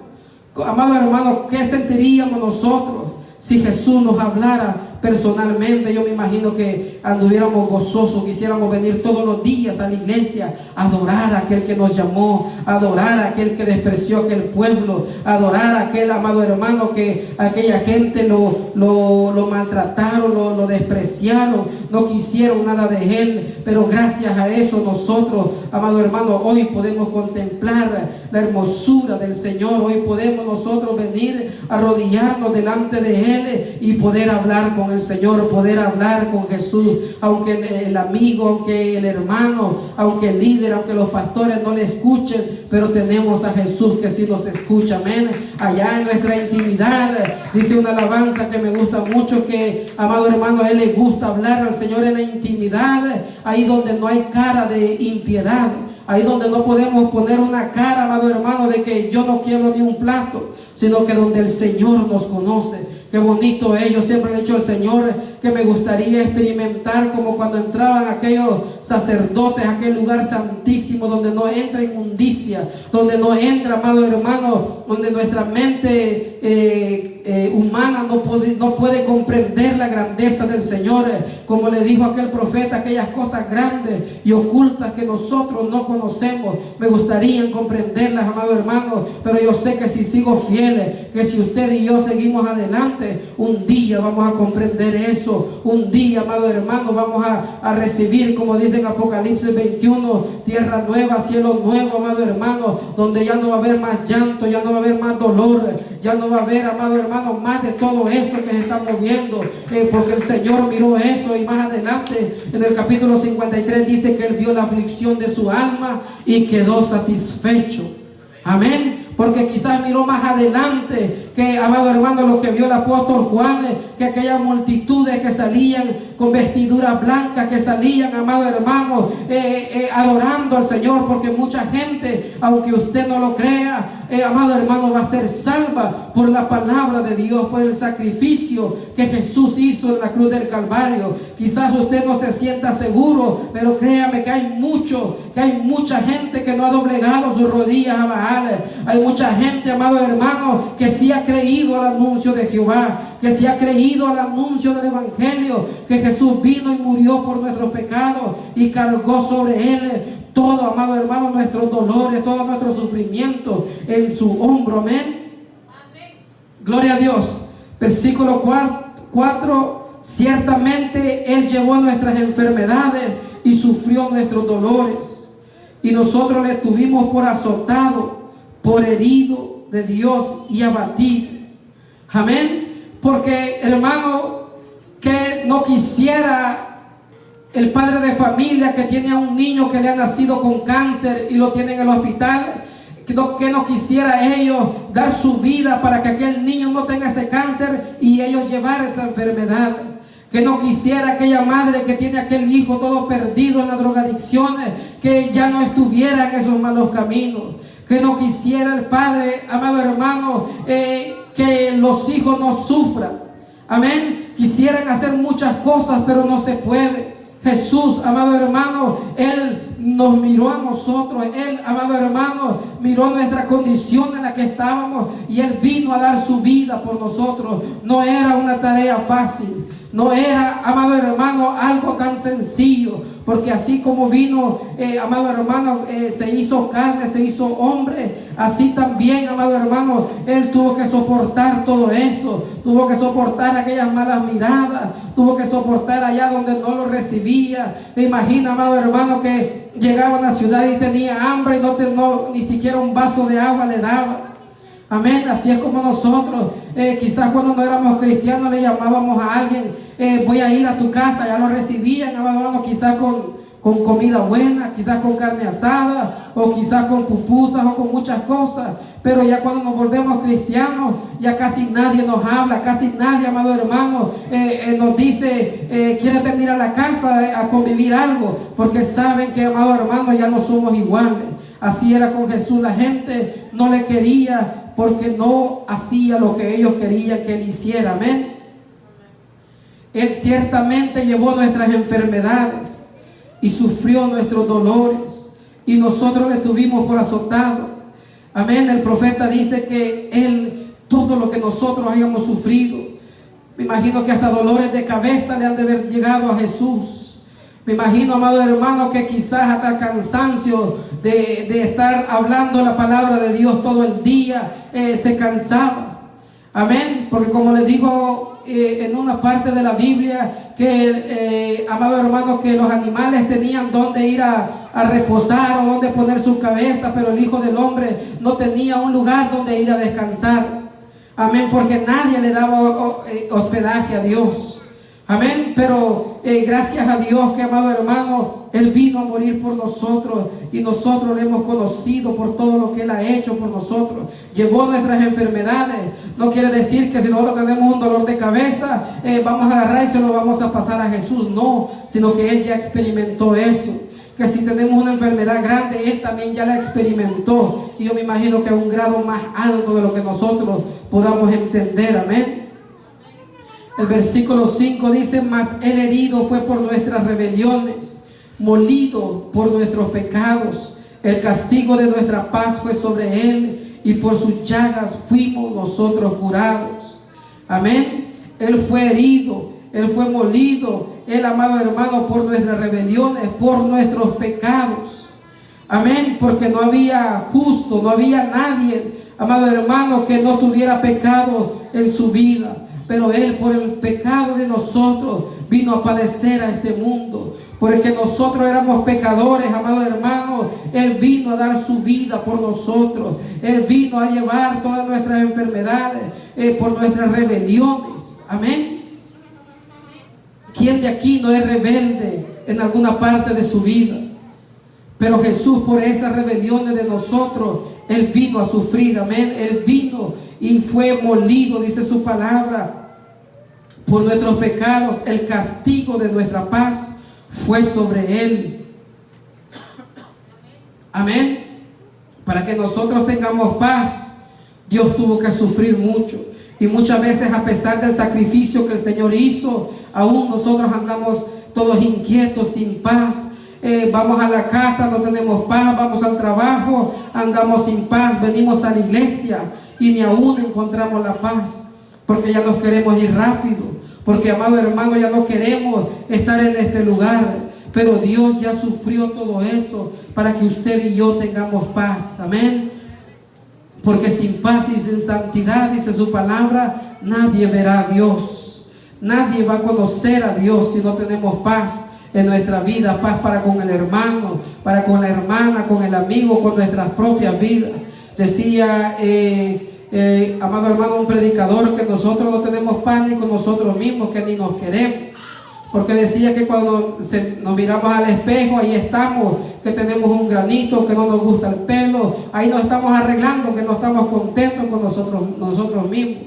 Amado hermano, ¿qué sentiríamos nosotros si Jesús nos hablara personalmente? Yo me imagino que anduviéramos gozosos, quisiéramos venir todos los días a la iglesia, adorar a aquel que nos llamó, adorar a aquel que despreció aquel pueblo, adorar a aquel, amado hermano, que aquella gente lo maltrataron, lo despreciaron, no quisieron nada de él. Pero gracias a eso nosotros, amado hermano, hoy podemos contemplar la hermosura del Señor. Hoy podemos nosotros venir a arrodillarnos delante de él y poder hablar con el Señor, poder hablar con Jesús. Aunque el amigo, aunque el hermano, aunque el líder, aunque los pastores no le escuchen, pero tenemos a Jesús que sí nos escucha. Amén. Allá en nuestra intimidad, dice una alabanza que me gusta mucho, que, amado hermano, a él le gusta hablar al Señor en la intimidad, ahí donde no hay cara de impiedad, ahí donde no podemos poner una cara, amado hermano, de que yo no quiero ni un plato, sino que donde el Señor nos conoce. Qué bonito es. Yo siempre le he dicho al Señor que me gustaría experimentar como cuando entraban aquellos sacerdotes a aquel lugar santísimo donde no entra inmundicia, donde no entra, amado hermano, donde nuestra mente humana no puede comprender la grandeza del Señor. Como le dijo aquel profeta, aquellas cosas grandes y ocultas que nosotros no conocemos, me gustaría comprenderlas, amado hermano. Pero yo sé que si sigo fiel, que si usted y yo seguimos adelante, un día vamos a comprender eso. Un día, amado hermano, vamos a recibir, como dice en Apocalipsis 21, tierra nueva, cielo nuevo, amado hermano, donde ya no va a haber más llanto, ya no va a haber más dolor, ya no va a haber, amado hermano, más de todo eso que se está moviendo, porque el Señor miró eso. Y más adelante en el capítulo 53 dice que él vio la aflicción de su alma y quedó satisfecho. Amén. Porque quizás miró más adelante que, amado hermano, lo que vio el apóstol Juan, que aquellas multitudes que salían con vestiduras blancas, que salían, amado hermano, adorando al Señor. Porque mucha gente, aunque usted no lo crea, amado hermano, va a ser salva por la palabra de Dios, por el sacrificio que Jesús hizo en la cruz del Calvario. Quizás usted no se sienta seguro, pero créame que hay mucha gente que no ha doblegado sus rodillas a Baal. Hay mucha gente, amado hermano, que sí ha creído al anuncio de Jehová, que sí ha creído al anuncio del Evangelio, que Jesús vino y murió por nuestros pecados y cargó sobre él todo, amado hermano, nuestros dolores, todo nuestro sufrimiento en su hombro. Amén. Gloria a Dios. Versículo 4: ciertamente él llevó nuestras enfermedades y sufrió nuestros dolores, y nosotros le tuvimos por azotado, por herido de Dios y abatido. Amén. Porque, hermano, que no quisiera el padre de familia que tiene a un niño que le ha nacido con cáncer y lo tiene en el hospital, que no quisiera ellos dar su vida para que aquel niño no tenga ese cáncer y ellos llevar esa enfermedad. Que no quisiera aquella madre que tiene aquel hijo todo perdido en las drogadicciones, que ya no estuviera en esos malos caminos. Que no quisiera el padre, amado hermano, que los hijos no sufran. Amén. Quisieran hacer muchas cosas, pero no se puede. Jesús, amado hermano, él nos miró a nosotros. Él, amado hermano, miró nuestra condición en la que estábamos y él vino a dar su vida por nosotros. No era una tarea fácil. No era, amado hermano, algo tan sencillo, porque así como vino, amado hermano, se hizo carne, se hizo hombre, así también, amado hermano, él tuvo que soportar todo eso, tuvo que soportar aquellas malas miradas, tuvo que soportar allá donde no lo recibía. Imagina, amado hermano, que llegaba a la ciudad y tenía hambre y ni siquiera un vaso de agua le daba. Amén. Así es como nosotros, quizás cuando no éramos cristianos le llamábamos a alguien, voy a ir a tu casa, ya lo recibían, amado hermano, quizás con con comida buena, quizás con carne asada, o quizás con pupusas o con muchas cosas. Pero ya cuando nos volvemos cristianos, ya casi nadie nos habla, casi nadie, amado hermano, nos dice, ¿quieres venir a la casa a convivir algo? Porque saben que, amado hermano, ya no somos iguales. Así era con Jesús, la gente no le quería porque no hacía lo que ellos querían que él hiciera. Amén. Él ciertamente llevó nuestras enfermedades y sufrió nuestros dolores, y nosotros le tuvimos por azotado. Amén. El profeta dice que él, todo lo que nosotros hayamos sufrido, me imagino que hasta dolores de cabeza le han de haber llegado a Jesús. Me imagino, amado hermano, que quizás hasta el cansancio de estar hablando la palabra de Dios todo el día se cansaba. Amén. Porque como les digo en una parte de la Biblia, que amado hermano, que los animales tenían donde ir a reposar o donde poner sus cabezas, pero el Hijo del Hombre no tenía un lugar donde ir a descansar. Amén. Porque nadie le daba hospedaje a Dios. Amén. Pero gracias a Dios que, amado hermano, Él vino a morir por nosotros, y nosotros le hemos conocido por todo lo que Él ha hecho por nosotros. Llevó nuestras enfermedades. No quiere decir que si nosotros tenemos un dolor de cabeza, vamos a agarrar y se lo vamos a pasar a Jesús. No, sino que Él ya experimentó eso. Que si tenemos una enfermedad grande, Él también ya la experimentó. Y yo me imagino que a un grado más alto de lo que nosotros podamos entender. Amén. El versículo 5 dice: mas Él herido fue por nuestras rebeliones, molido por nuestros pecados. El castigo de nuestra paz fue sobre Él, y por sus llagas fuimos nosotros curados. Amén. Él fue herido, Él fue molido, Él, amado hermano, por nuestras rebeliones, por nuestros pecados. Amén. Porque no había justo, no había nadie, amado hermano, que no tuviera pecado en su vida. Pero Él, por el pecado de nosotros, vino a padecer a este mundo. Porque nosotros éramos pecadores, amado hermano. Él vino a dar su vida por nosotros. Él vino a llevar todas nuestras enfermedades, por nuestras rebeliones. Amén. ¿Quién de aquí no es rebelde en alguna parte de su vida? Pero Jesús, por esas rebeliones de nosotros, Él vino a sufrir. Amén. Él vino y fue molido, dice su palabra, por nuestros pecados. El castigo de nuestra paz fue sobre Él. Amén. Para que nosotros tengamos paz, Dios tuvo que sufrir mucho. Y muchas veces, a pesar del sacrificio que el Señor hizo, aún nosotros andamos todos inquietos, sin paz. Vamos a la casa, no tenemos paz. Vamos al trabajo, andamos sin paz. Venimos a la iglesia y ni aún encontramos la paz, porque ya nos queremos ir rápido, porque, amado hermano, ya no queremos estar en este lugar. Pero Dios ya sufrió todo eso para que usted y yo tengamos paz. Amén. Porque sin paz y sin santidad, dice su palabra, nadie verá a Dios. Nadie va a conocer a Dios si no tenemos paz en nuestra vida. Paz para con el hermano, para con la hermana, con el amigo, con nuestras propias vidas. Decía, amado hermano, un predicador, que nosotros no tenemos paz ni con nosotros mismos, que ni nos queremos. Porque decía que cuando nos miramos al espejo, ahí estamos, que tenemos un granito, que no nos gusta el pelo, ahí nos estamos arreglando, que no estamos contentos con nosotros mismos.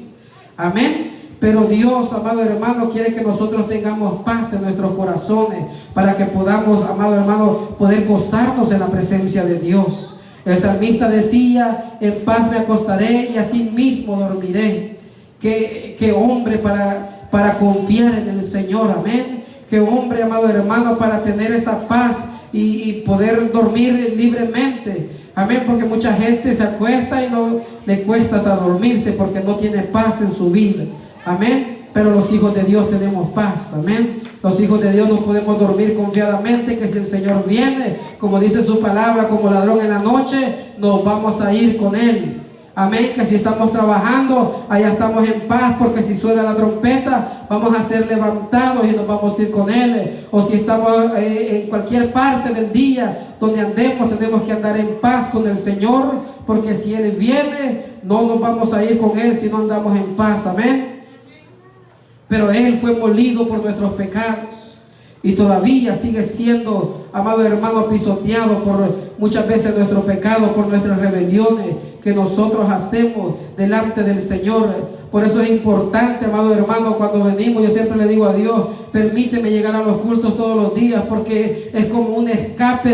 Amén. Pero Dios, amado hermano, quiere que nosotros tengamos paz en nuestros corazones, para que podamos, amado hermano, poder gozarnos en la presencia de Dios. El salmista decía: en paz me acostaré y así mismo dormiré. Qué hombre para confiar en el Señor. Amén. Qué hombre, amado hermano, para tener esa paz y poder dormir libremente. Amén. Porque mucha gente se acuesta y no le cuesta hasta dormirse, porque no tiene paz en su vida. Amén. Pero los hijos de Dios tenemos paz. Amén. Los hijos de Dios nos podemos dormir confiadamente, que si el Señor viene, como dice su palabra, como ladrón en la noche, nos vamos a ir con Él. Amén. Que si estamos trabajando, allá estamos en paz, porque si suena la trompeta, vamos a ser levantados y nos vamos a ir con Él. O si estamos en cualquier parte del día donde andemos, tenemos que andar en paz con el Señor, porque si Él viene, no nos vamos a ir con Él si no andamos en paz. Amén. Pero Él fue molido por nuestros pecados. y todavía sigue siendo, amado hermano, pisoteado por muchas veces nuestro pecado, por nuestras rebeliones que nosotros hacemos delante del Señor. Por eso es importante, amado hermano, cuando venimos, yo siempre le digo a Dios, permíteme llegar a los cultos todos los días, porque es como un escape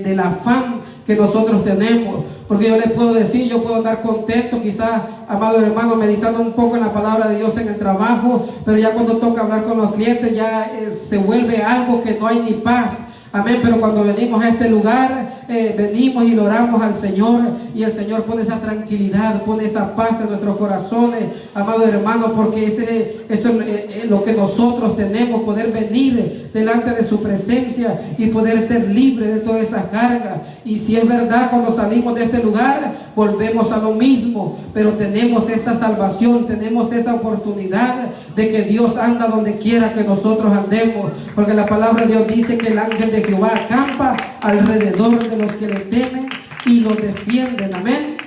del afán que nosotros tenemos. Porque yo les puedo decir, yo puedo andar contento, quizás, amado hermano, meditando un poco en la palabra de Dios en el trabajo, pero ya cuando toca hablar con los clientes, ya se vuelve algo que no hay ni paz. Amén. Pero cuando venimos a este lugar, venimos y le oramos al Señor, y el Señor pone esa tranquilidad, pone esa paz en nuestros corazones, amado hermano, porque eso es lo que nosotros tenemos, poder venir delante de su presencia y poder ser libres de toda esa carga. Y si es verdad, cuando salimos de este lugar volvemos a lo mismo, pero tenemos esa salvación, tenemos esa oportunidad de que Dios anda donde quiera que nosotros andemos, porque la palabra de Dios dice que el ángel de Jehová acampa alrededor de los que le temen y los defienden. Amén.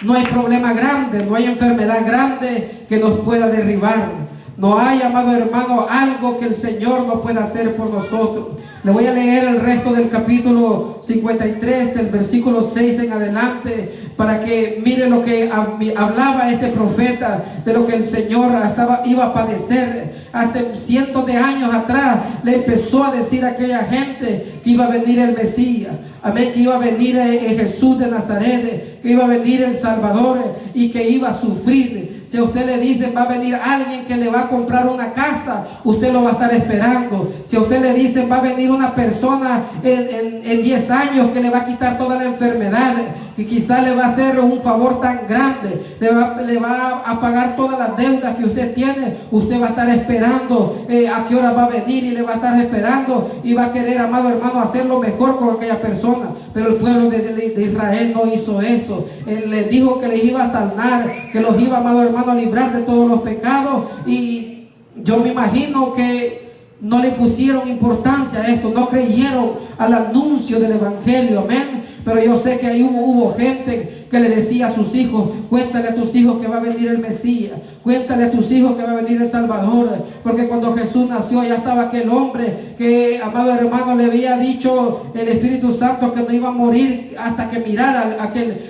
No hay problema grande, no hay enfermedad grande que nos pueda derribar. No hay, amado hermano, algo que el Señor no pueda hacer por nosotros. Le voy a leer el resto del capítulo 53, del versículo 6 en adelante, para que mire lo que hablaba este profeta, de lo que el Señor iba a padecer. Hace cientos de años atrás le empezó a decir a aquella gente que iba a venir el Mesías. Amén, que iba a venir Jesús de Nazaret, que iba a venir el Salvador y que iba a sufrir. Si a usted le dicen va a venir alguien que le va a comprar una casa, usted lo va a estar esperando. Si a usted le dicen va a venir una persona en 10 años que le va a quitar toda la enfermedad, que quizás le va a hacer un favor tan grande, le va a pagar todas las deudas que usted tiene, usted va a estar esperando a qué hora va a venir, y le va a estar esperando y va a querer, amado hermano, hacerlo mejor con aquella persona. Pero el pueblo de Israel no hizo eso. Él les dijo que les iba a sanar, que los iba, amado hermano, a librar de todos los pecados, y yo me imagino que no le pusieron importancia a esto, no creyeron al anuncio del evangelio. Amén. Pero yo sé que ahí hubo gente que le decía a sus hijos: cuéntale a tus hijos que va a venir el Mesías, cuéntale a tus hijos que va a venir el Salvador. Porque cuando Jesús nació, ya estaba aquel hombre que, amado hermano, le había dicho el Espíritu Santo que no iba a morir hasta que mirara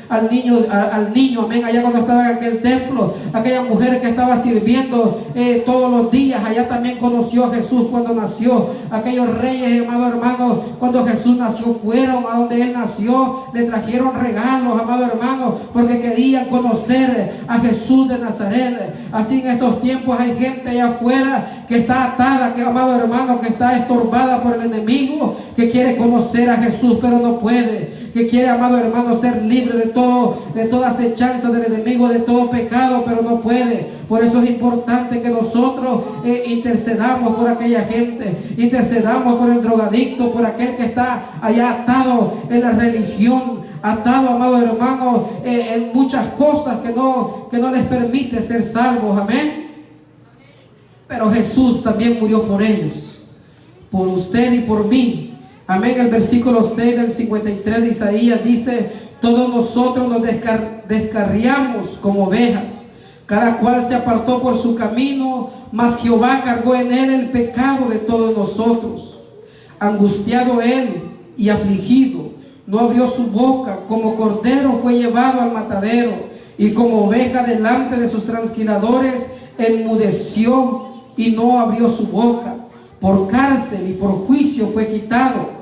al niño, amén, allá cuando estaba en aquel templo. Aquella mujer que estaba sirviendo todos los días, allá también conoció a Jesús cuando nació. Aquellos reyes, amado hermano, cuando Jesús nació, fueron a donde él nació, le trajeron regalos, amado hermano, porque querían conocer a Jesús de Nazaret. Así en estos tiempos hay gente allá afuera que está atada, que, amado hermano, que está estorbada por el enemigo, que quiere conocer a Jesús pero no puede, que quiere, amado hermano, ser libre de toda acechanza del enemigo, de todo pecado, pero no puede. Por eso es importante que nosotros intercedamos por aquella gente, intercedamos por el drogadicto, por aquel que está allá atado en la religión, atado, amado hermano, en muchas cosas que no les permite ser salvos. Amén. Pero Jesús también murió por ellos, por usted y por mí. Amén. El versículo 6 del 53 de Isaías dice: todos nosotros nos descarriamos como ovejas, cada cual se apartó por su camino, mas Jehová cargó en él el pecado de todos nosotros. Angustiado él y afligido, no abrió su boca. Como cordero fue llevado al matadero, y como oveja delante de sus trasquiladores enmudeció y no abrió su boca. Por cárcel y por juicio fue quitado.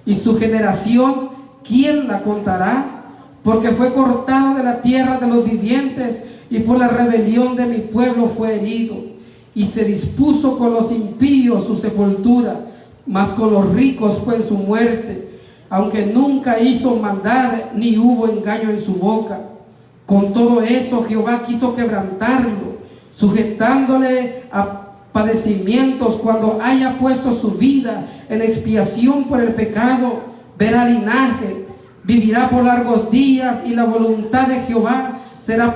Y su generación, ¿quién la contará? Porque fue cortado de la tierra de los vivientes, y por la rebelión de mi pueblo fue herido. Y se dispuso con los impíos su sepultura, mas con los ricos fue su muerte, aunque nunca hizo maldad ni hubo engaño en su boca. Con todo eso Jehová quiso quebrantarlo, sujetándole a padecimientos. Cuando haya puesto su vida en expiación por el pecado, verá linaje, vivirá por largos días, y la voluntad de Jehová será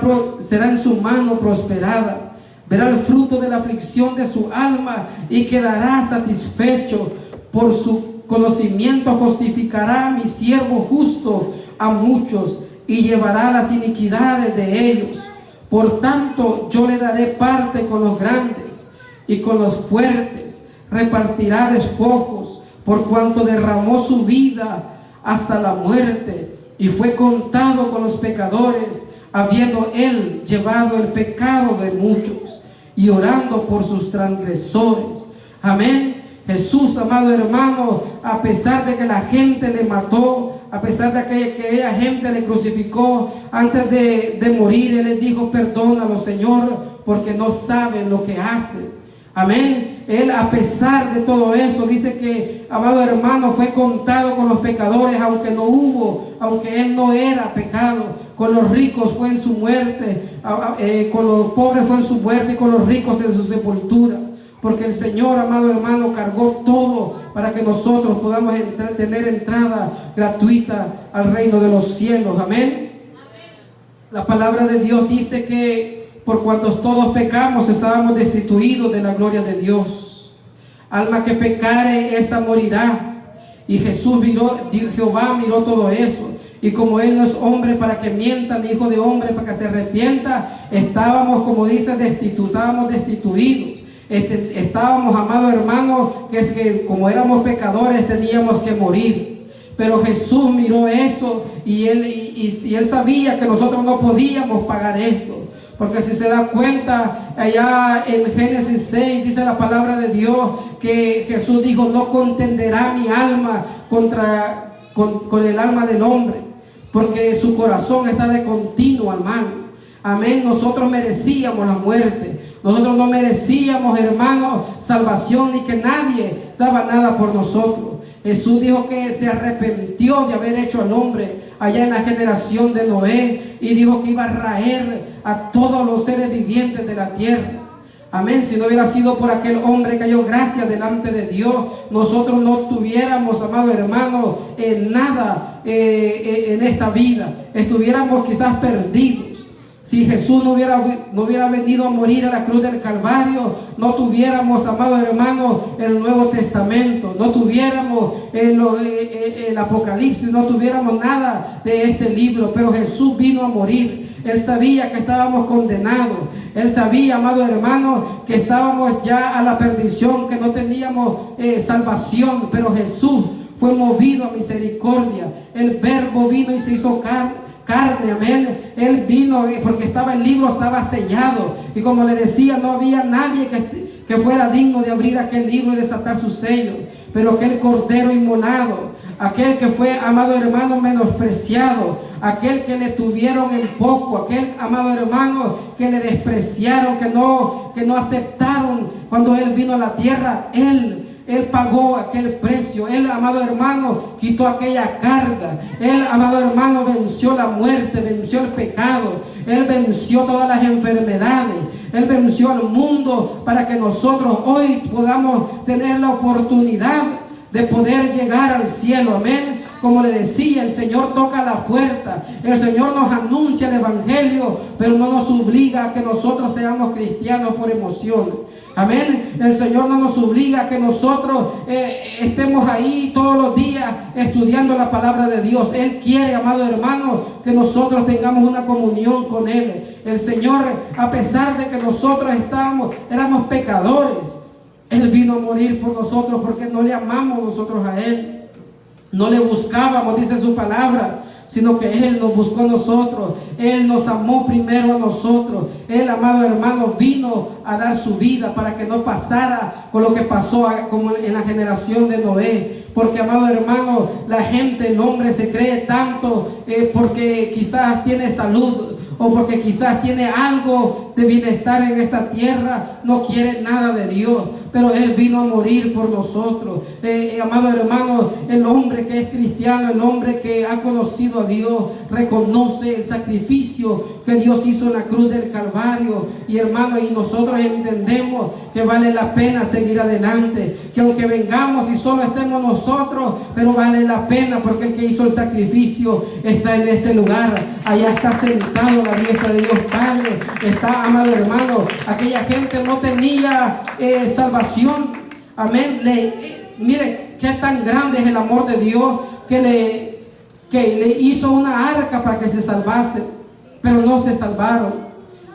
en su mano prosperada. Verá el fruto de la aflicción de su alma y quedará satisfecho. Por su conocimiento justificará mi siervo justo a muchos, y llevará las iniquidades de ellos. Por tanto, yo le daré parte con los grandes y con los fuertes. repartirá despojos, por cuanto derramó su vida hasta la muerte y fue contado con los pecadores, habiendo él llevado el pecado de muchos y orando por sus transgresores. Amén. Jesús, amado hermano, a pesar de que la gente le mató, a pesar de que aquella gente le crucificó, antes de morir, Él les dijo: perdónalo, Señor, porque no saben lo que hacen. Amén. Él, a pesar de todo eso, dice que, amado hermano, fue contado con los pecadores, aunque Él no era pecado. Con los ricos fue en su muerte, con los pobres fue en su muerte y con los ricos en su sepultura. Porque el Señor, amado hermano, cargó todo para que nosotros podamos tener entrada gratuita al reino de los cielos. Amén. La palabra de Dios dice que por cuanto todos pecamos, estábamos destituidos de la gloria de Dios. Alma que pecare, esa morirá. Y Jehová miró todo eso. Y como Él no es hombre para que mienta, ni hijo de hombre para que se arrepienta, estábamos, como dice, destituidos. Estábamos, amado hermano, que es que como éramos pecadores teníamos que morir. Pero Jesús miró eso y él sabía que nosotros no podíamos pagar esto. Porque si se da cuenta, allá en Génesis 6 dice la palabra de Dios que Jesús dijo: no contenderá mi alma con el alma del hombre, porque su corazón está de continuo al mal. Amén. Nosotros merecíamos la muerte. Nosotros no merecíamos, hermanos, salvación, ni que nadie daba nada por nosotros. Jesús dijo que se arrepintió de haber hecho al hombre allá en la generación de Noé, y dijo que iba a raer a todos los seres vivientes de la tierra. Amén. Si no hubiera sido por aquel hombre que halló gracia delante de Dios, nosotros no tuviéramos, amado hermano, nada en esta vida. Estuviéramos quizás perdidos. Si Jesús no hubiera venido a morir a la cruz del Calvario, no tuviéramos, amado hermano, el Nuevo Testamento, no tuviéramos el Apocalipsis, no tuviéramos nada de este libro. Pero Jesús vino a morir. Él sabía que estábamos condenados. Él sabía, amado hermano, que estábamos ya a la perdición, que no teníamos salvación. Pero Jesús fue movido a misericordia. El Verbo vino y se hizo carne, amén. Él vino porque el libro estaba sellado, y como le decía, no había nadie que fuera digno de abrir aquel libro y desatar su sello. Pero aquel cordero inmolado, aquel que fue, amado hermano, menospreciado, aquel que le tuvieron en poco, aquel, amado hermano, que le despreciaron, que no aceptaron cuando Él vino a la tierra, Él pagó aquel precio. Él, amado hermano, quitó aquella carga. Él, amado hermano, venció la muerte, venció el pecado. Él venció todas las enfermedades. Él venció al mundo para que nosotros hoy podamos tener la oportunidad de poder llegar al cielo. Amén. Como le decía, el Señor toca la puerta. El Señor nos anuncia el Evangelio, pero no nos obliga a que nosotros seamos cristianos por emoción. Amén. El Señor no nos obliga a que nosotros estemos ahí todos los días estudiando la palabra de Dios. Él quiere, amado hermano, que nosotros tengamos una comunión con Él. El Señor, a pesar de que nosotros éramos pecadores, Él vino a morir por nosotros, porque no le amamos nosotros a Él. No le buscábamos, dice su palabra, sino que Él nos buscó a nosotros. Él nos amó primero a nosotros. Él, amado hermano, vino a dar su vida para que no pasara con lo que pasó como en la generación de Noé. Porque, amado hermano, la gente, el hombre se cree tanto porque quizás tiene salud, o porque quizás tiene algo de bienestar en esta tierra, no quiere nada de Dios. Pero Él vino a morir por nosotros. Amado hermano, el hombre que es cristiano, el hombre que ha conocido a Dios, reconoce el sacrificio que Dios hizo en la cruz del Calvario. Y hermano, y nosotros entendemos que vale la pena seguir adelante, que aunque vengamos y solo estemos nosotros, pero vale la pena, porque el que hizo el sacrificio está en este lugar. Allá está sentado a la diestra de Dios Padre. Está, amado hermano, aquella gente no tenía salvación. Amén. Mire qué tan grande es el amor de Dios, que le hizo una arca para que se salvase, pero no se salvaron.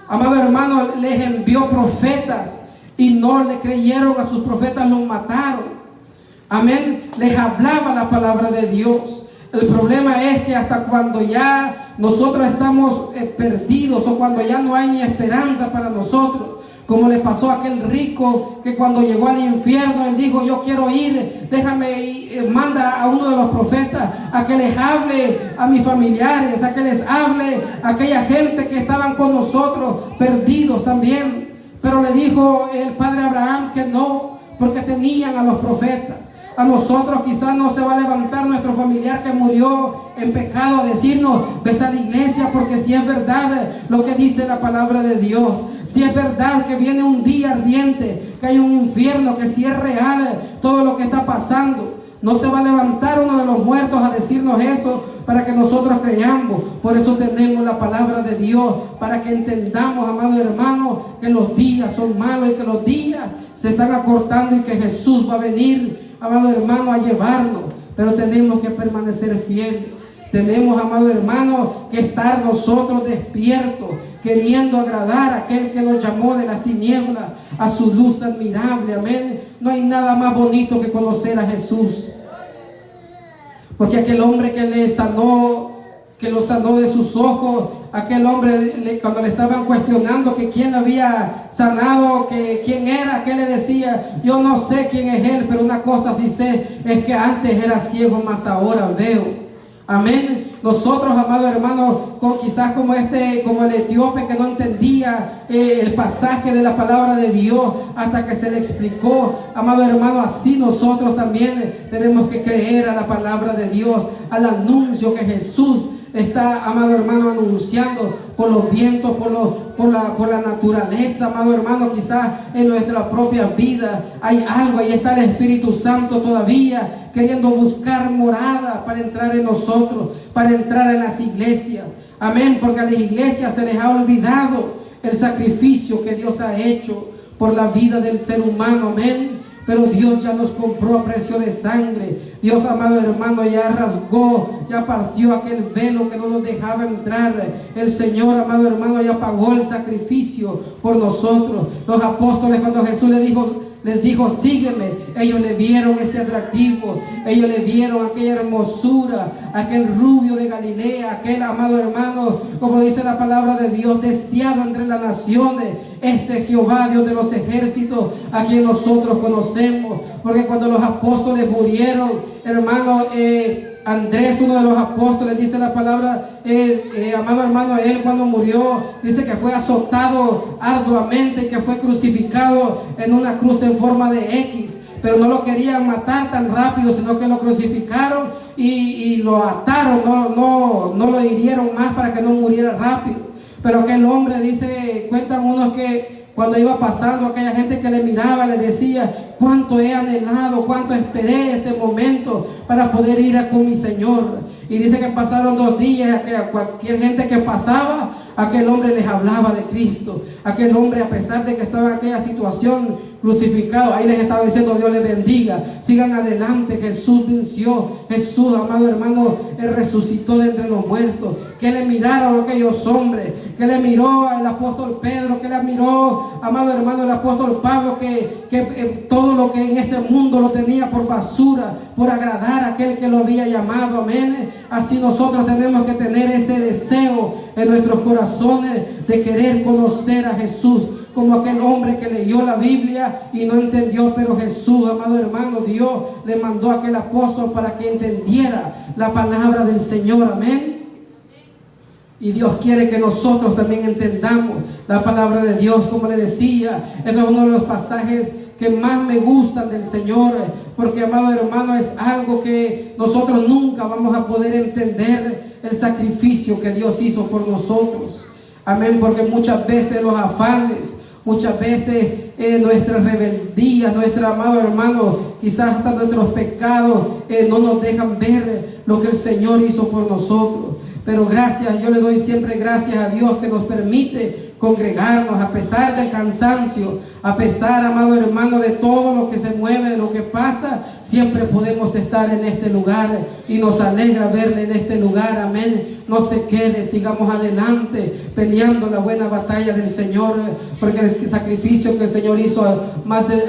Amado hermano, les envió profetas y no le creyeron a sus profetas, los mataron. Amén. Les hablaba la palabra de Dios. El problema es que hasta cuando ya nosotros estamos perdidos, o cuando ya no hay ni esperanza para nosotros, como le pasó a aquel rico que cuando llegó al infierno, él dijo: yo quiero ir, déjame ir, manda a uno de los profetas a que les hable a mis familiares, a que les hable a aquella gente que estaban con nosotros perdidos también. Pero le dijo el padre Abraham que no, porque tenían a los profetas. A nosotros quizás no se va a levantar nuestro familiar que murió en pecado a decirnos: ves a la iglesia, porque si es verdad lo que dice la palabra de Dios, si es verdad que viene un día ardiente, que hay un infierno, que si es real todo lo que está pasando, no se va a levantar uno de los muertos a decirnos eso para que nosotros creamos. Por eso tenemos la palabra de Dios, para que entendamos, amados hermanos, que los días son malos y que los días se están acortando y que Jesús va a venir, amado hermano, a llevarnos. Pero tenemos que permanecer fieles. Tenemos, amado hermano, que estar nosotros despiertos, queriendo agradar a aquel que nos llamó de las tinieblas a su luz admirable. Amén. No hay nada más bonito que conocer a Jesús. Porque aquel hombre que le sanó, que lo sanó de sus ojos, aquel hombre, cuando le estaban cuestionando que quién había sanado, que quién era, que le decía: yo no sé quién es él, pero una cosa sí sé, es que antes era ciego, mas ahora veo. Amén. Nosotros, amados hermanos, quizás como el etíope que no entendía el pasaje de la palabra de Dios hasta que se le explicó, amado hermano, así nosotros también tenemos que creer a la palabra de Dios, al anuncio que Jesús está, amado hermano, anunciando por los vientos, por la naturaleza, amado hermano. Quizás en nuestra propia vida hay algo, ahí está el Espíritu Santo todavía queriendo buscar morada para entrar en nosotros, para entrar en las iglesias. Amén, porque a las iglesias se les ha olvidado el sacrificio que Dios ha hecho por la vida del ser humano. Amén. Pero Dios ya nos compró a precio de sangre. Dios, amado hermano, ya rasgó, ya partió aquel velo que no nos dejaba entrar. El Señor, amado hermano, ya pagó el sacrificio por nosotros. Los apóstoles, cuando Jesús les dijo: sígueme, ellos le vieron ese atractivo, ellos le vieron aquella hermosura, aquel rubio de Galilea, aquel, amado hermano, como dice la palabra de Dios, deseado entre las naciones, ese Jehová, Dios de los ejércitos, a quien nosotros conocemos. Porque cuando los apóstoles murieron, hermano, Andrés, uno de los apóstoles, dice la palabra, amado hermano, él cuando murió, dice que fue azotado arduamente, que fue crucificado en una cruz en forma de X. Pero no lo querían matar tan rápido, sino que lo crucificaron y lo ataron, no lo hirieron más para que no muriera rápido. Pero aquel hombre, dice, cuentan unos que cuando iba pasando, aquella gente que le miraba le decía: cuánto he anhelado, cuánto esperé este momento para poder ir con mi Señor. Y dice que pasaron 2 días, que a cualquier gente que pasaba, aquel hombre les hablaba de Cristo. Aquel hombre, a pesar de que estaba en aquella situación crucificado, ahí les estaba diciendo: Dios les bendiga, sigan adelante, Jesús venció, Jesús, amado hermano, Él resucitó de entre los muertos. Que le miraron a aquellos hombres, que le miró el apóstol Pedro, que le miró, amado hermano, el apóstol Pablo, que todo lo que en este mundo lo tenía por basura, por agradar a aquel que lo había llamado. Amén. Así nosotros tenemos que tener ese deseo en nuestros corazones de querer conocer a Jesús, como aquel hombre que leyó la Biblia y no entendió, pero Jesús, amado hermano, Dios le mandó a aquel apóstol para que entendiera la palabra del Señor. Amén. Y Dios quiere que nosotros también entendamos la palabra de Dios. Como le decía, este es uno de los pasajes que más me gustan del Señor, porque, amado hermano, es algo que nosotros nunca vamos a poder entender, el sacrificio que Dios hizo por nosotros. Amén, porque muchas veces los afanes, muchas veces nuestras rebeldías, amado hermano, quizás hasta nuestros pecados no nos dejan ver lo que el Señor hizo por nosotros. Pero gracias, yo le doy siempre gracias a Dios que nos permite congregarnos, a pesar del cansancio, a pesar, amado hermano, de todo lo que se mueve, de lo que pasa, siempre podemos estar en este lugar y nos alegra verle en este lugar. Amén. No se quede, sigamos adelante peleando la buena batalla del Señor, porque el sacrificio que el Señor hizo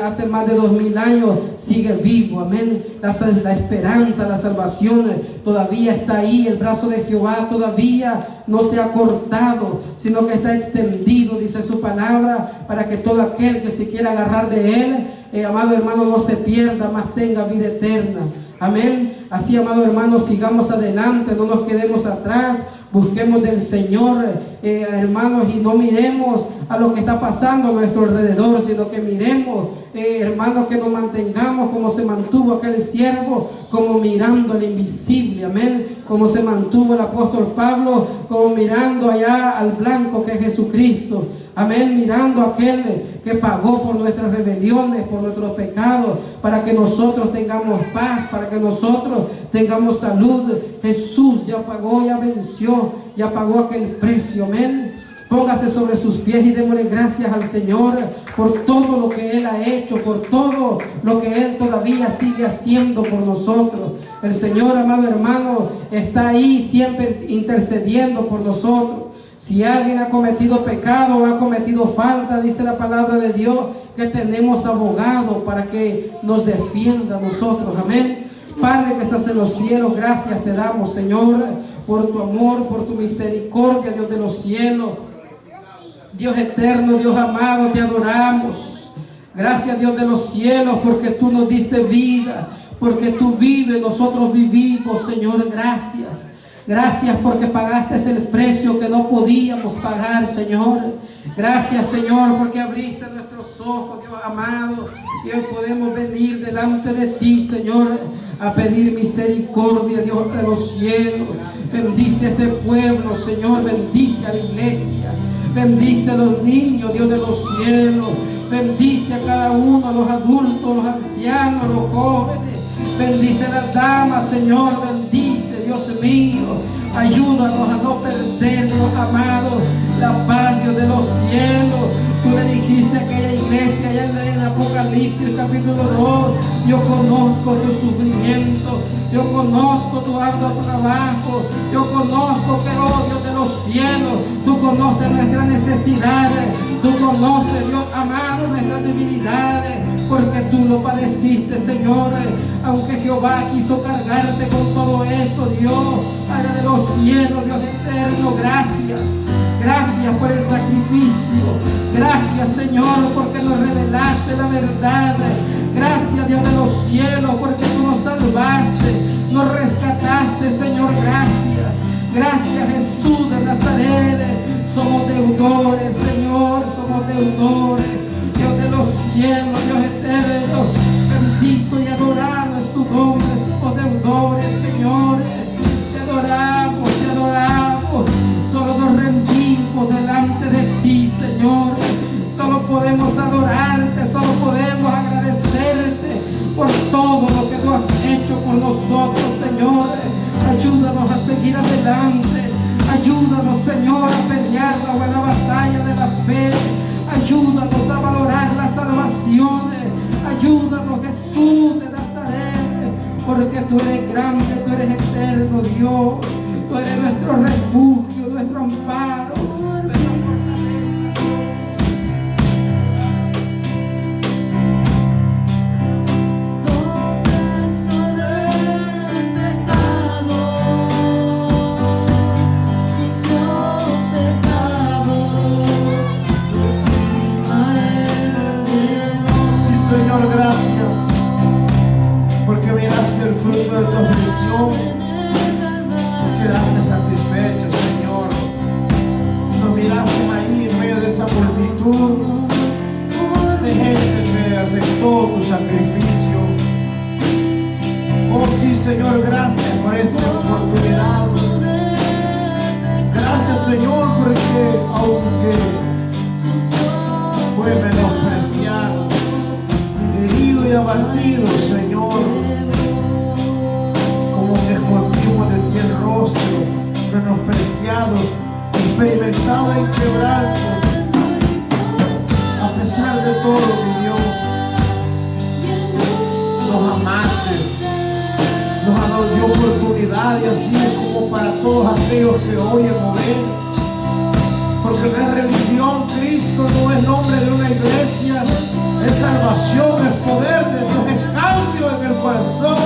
hace más de 2000 años sigue vivo. Amén. La esperanza, la salvación todavía está ahí. El brazo de Jehová todavía no se ha cortado, sino que está extendido, dice su palabra, para que todo aquel que se quiera agarrar de él, amado hermano, no se pierda, mas tenga vida eterna. Amén. Así, amado hermano, sigamos adelante, no nos quedemos atrás, busquemos del Señor, hermanos, y no miremos a lo que está pasando a nuestro alrededor, sino que miremos, hermanos, que nos mantengamos como se mantuvo aquel siervo, como mirando al invisible. Amén. Como se mantuvo el apóstol Pablo, como mirando allá al blanco que es Jesucristo. Amén. Mirando a aquel que pagó por nuestras rebeliones, por nuestros pecados, para que nosotros tengamos paz, para que nosotros tengamos salud. Jesús ya pagó, ya venció, ya pagó aquel precio. Amén. Póngase sobre sus pies y démosle gracias al Señor por todo lo que Él ha hecho, por todo lo que Él todavía sigue haciendo por nosotros. El Señor, amado hermano, está ahí siempre intercediendo por nosotros. Si alguien ha cometido pecado o ha cometido falta, dice la palabra de Dios, que tenemos abogado para que nos defienda a nosotros. Amén. Padre que estás en los cielos, gracias te damos, Señor, por tu amor, por tu misericordia, Dios de los cielos. Dios eterno, Dios amado, te adoramos. Gracias, Dios de los cielos, porque tú nos diste vida, porque tú vives, nosotros vivimos, Señor. Gracias. Gracias porque pagaste el precio que no podíamos pagar, Señor. Gracias, Señor, porque abriste nuestros ojos, Dios amado, y hoy podemos venir delante de ti, Señor, a pedir misericordia, Dios de los cielos. Bendice a este pueblo, Señor. Bendice a la iglesia. Bendice a los niños, Dios de los cielos. Bendice a cada uno, los adultos, los ancianos, los jóvenes. Bendice a las damas, Señor. Bendice, Dios mío. Ayúdanos a no perdernos, amado, la paz, Dios de los cielos. Tú le dijiste a aquella iglesia allá en Apocalipsis capítulo 2, yo conozco tu sufrimiento, yo conozco tu arduo trabajo, yo conozco que, oh Dios de los cielos, tú conoces nuestras necesidades, tú conoces, Dios amado, nuestras debilidades, porque tú lo padeciste, Señor. Aunque Jehová quiso cargarte con todo eso, Dios, Padre de los cielos, Dios eterno, gracias. Gracias por el sacrificio. Gracias, Señor, porque nos revelaste la verdad. Gracias, Dios de los cielos, porque tú nos salvaste, nos rescataste, Señor. Gracias. Gracias, Jesús de Nazaret. Somos deudores, Señor, somos deudores. Dios de los cielos, Dios eterno, bendito y adorado es tu nombre. Somos deudores, Señor. Te adoramos, te adoramos. Solo nos rendimos delante de ti, Señor. Solo podemos adorarte, solo podemos agradecerte por todo lo que tú has hecho por nosotros, Señor. Ayúdanos a seguir adelante. Ayúdanos, Señor, a pelear la buena batalla de la fe. Ayúdanos a valorar la salvación. Ayúdanos, Jesús de Nazaret, porque tú eres grande, tú eres eterno, Dios. Tú eres nuestro refugio, nuestro amparo, nuestra fortaleza. Confieso del pecado, sucios pecados, encima el Sí, Señor, gracias, porque miraste el fruto de tu aflicción. Quedaste satisfecho, Señor. Nos miraste ahí en medio de esa multitud de gente que aceptó tu sacrificio. Oh sí, Señor, gracias por esta oportunidad. Gracias, Señor, porque aunque fue menospreciado, herido y abatido, Señor, como que escondimos de ti el rostro, menospreciado, experimentaba en quebranto, pesar de todo, mi Dios, nos amaste, nos ha dado oportunidad, y así es como para todos aquellos que oyen o ven. Porque no es religión, Cristo no es nombre de una iglesia, es salvación, es poder de Dios, es cambio en el corazón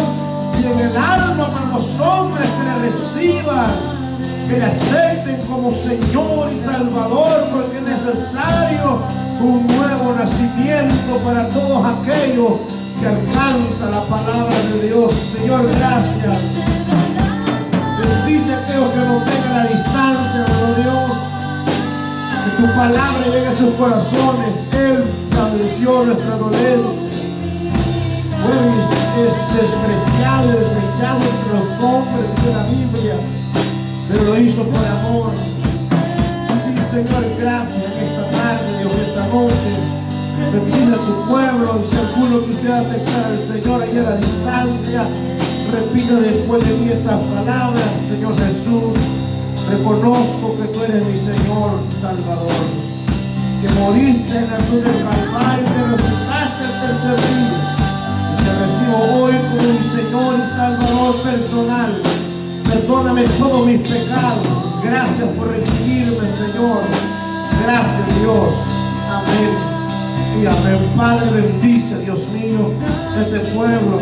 y en el alma para los hombres que le reciban, que le acepten como Señor y Salvador, porque es necesario un nuevo nacimiento para todos aquellos que alcanzan la palabra de Dios. Señor, gracias. Bendice a aquellos que nos ven a la distancia, oh Dios. Que tu palabra llegue a sus corazones. Él padeció nuestra dolencia. Fue despreciado y desechado entre los hombres, dice la Biblia, pero lo hizo por amor. Sí, Señor, gracias en esta tarde, Dios, esta noche. Bendice a tu pueblo, y si alguno quisiera aceptar al Señor allá a la distancia, repita después de mí estas palabras. Señor Jesús, reconozco que tú eres mi Señor y Salvador, que moriste en la cruz del Calvario y te resucitaste el tercer día. Y te recibo hoy como mi Señor y Salvador personal. Perdóname todos mis pecados. Gracias por recibirme, Señor. Gracias, Dios. Amén y amén. Padre, bendice, Dios mío, este pueblo.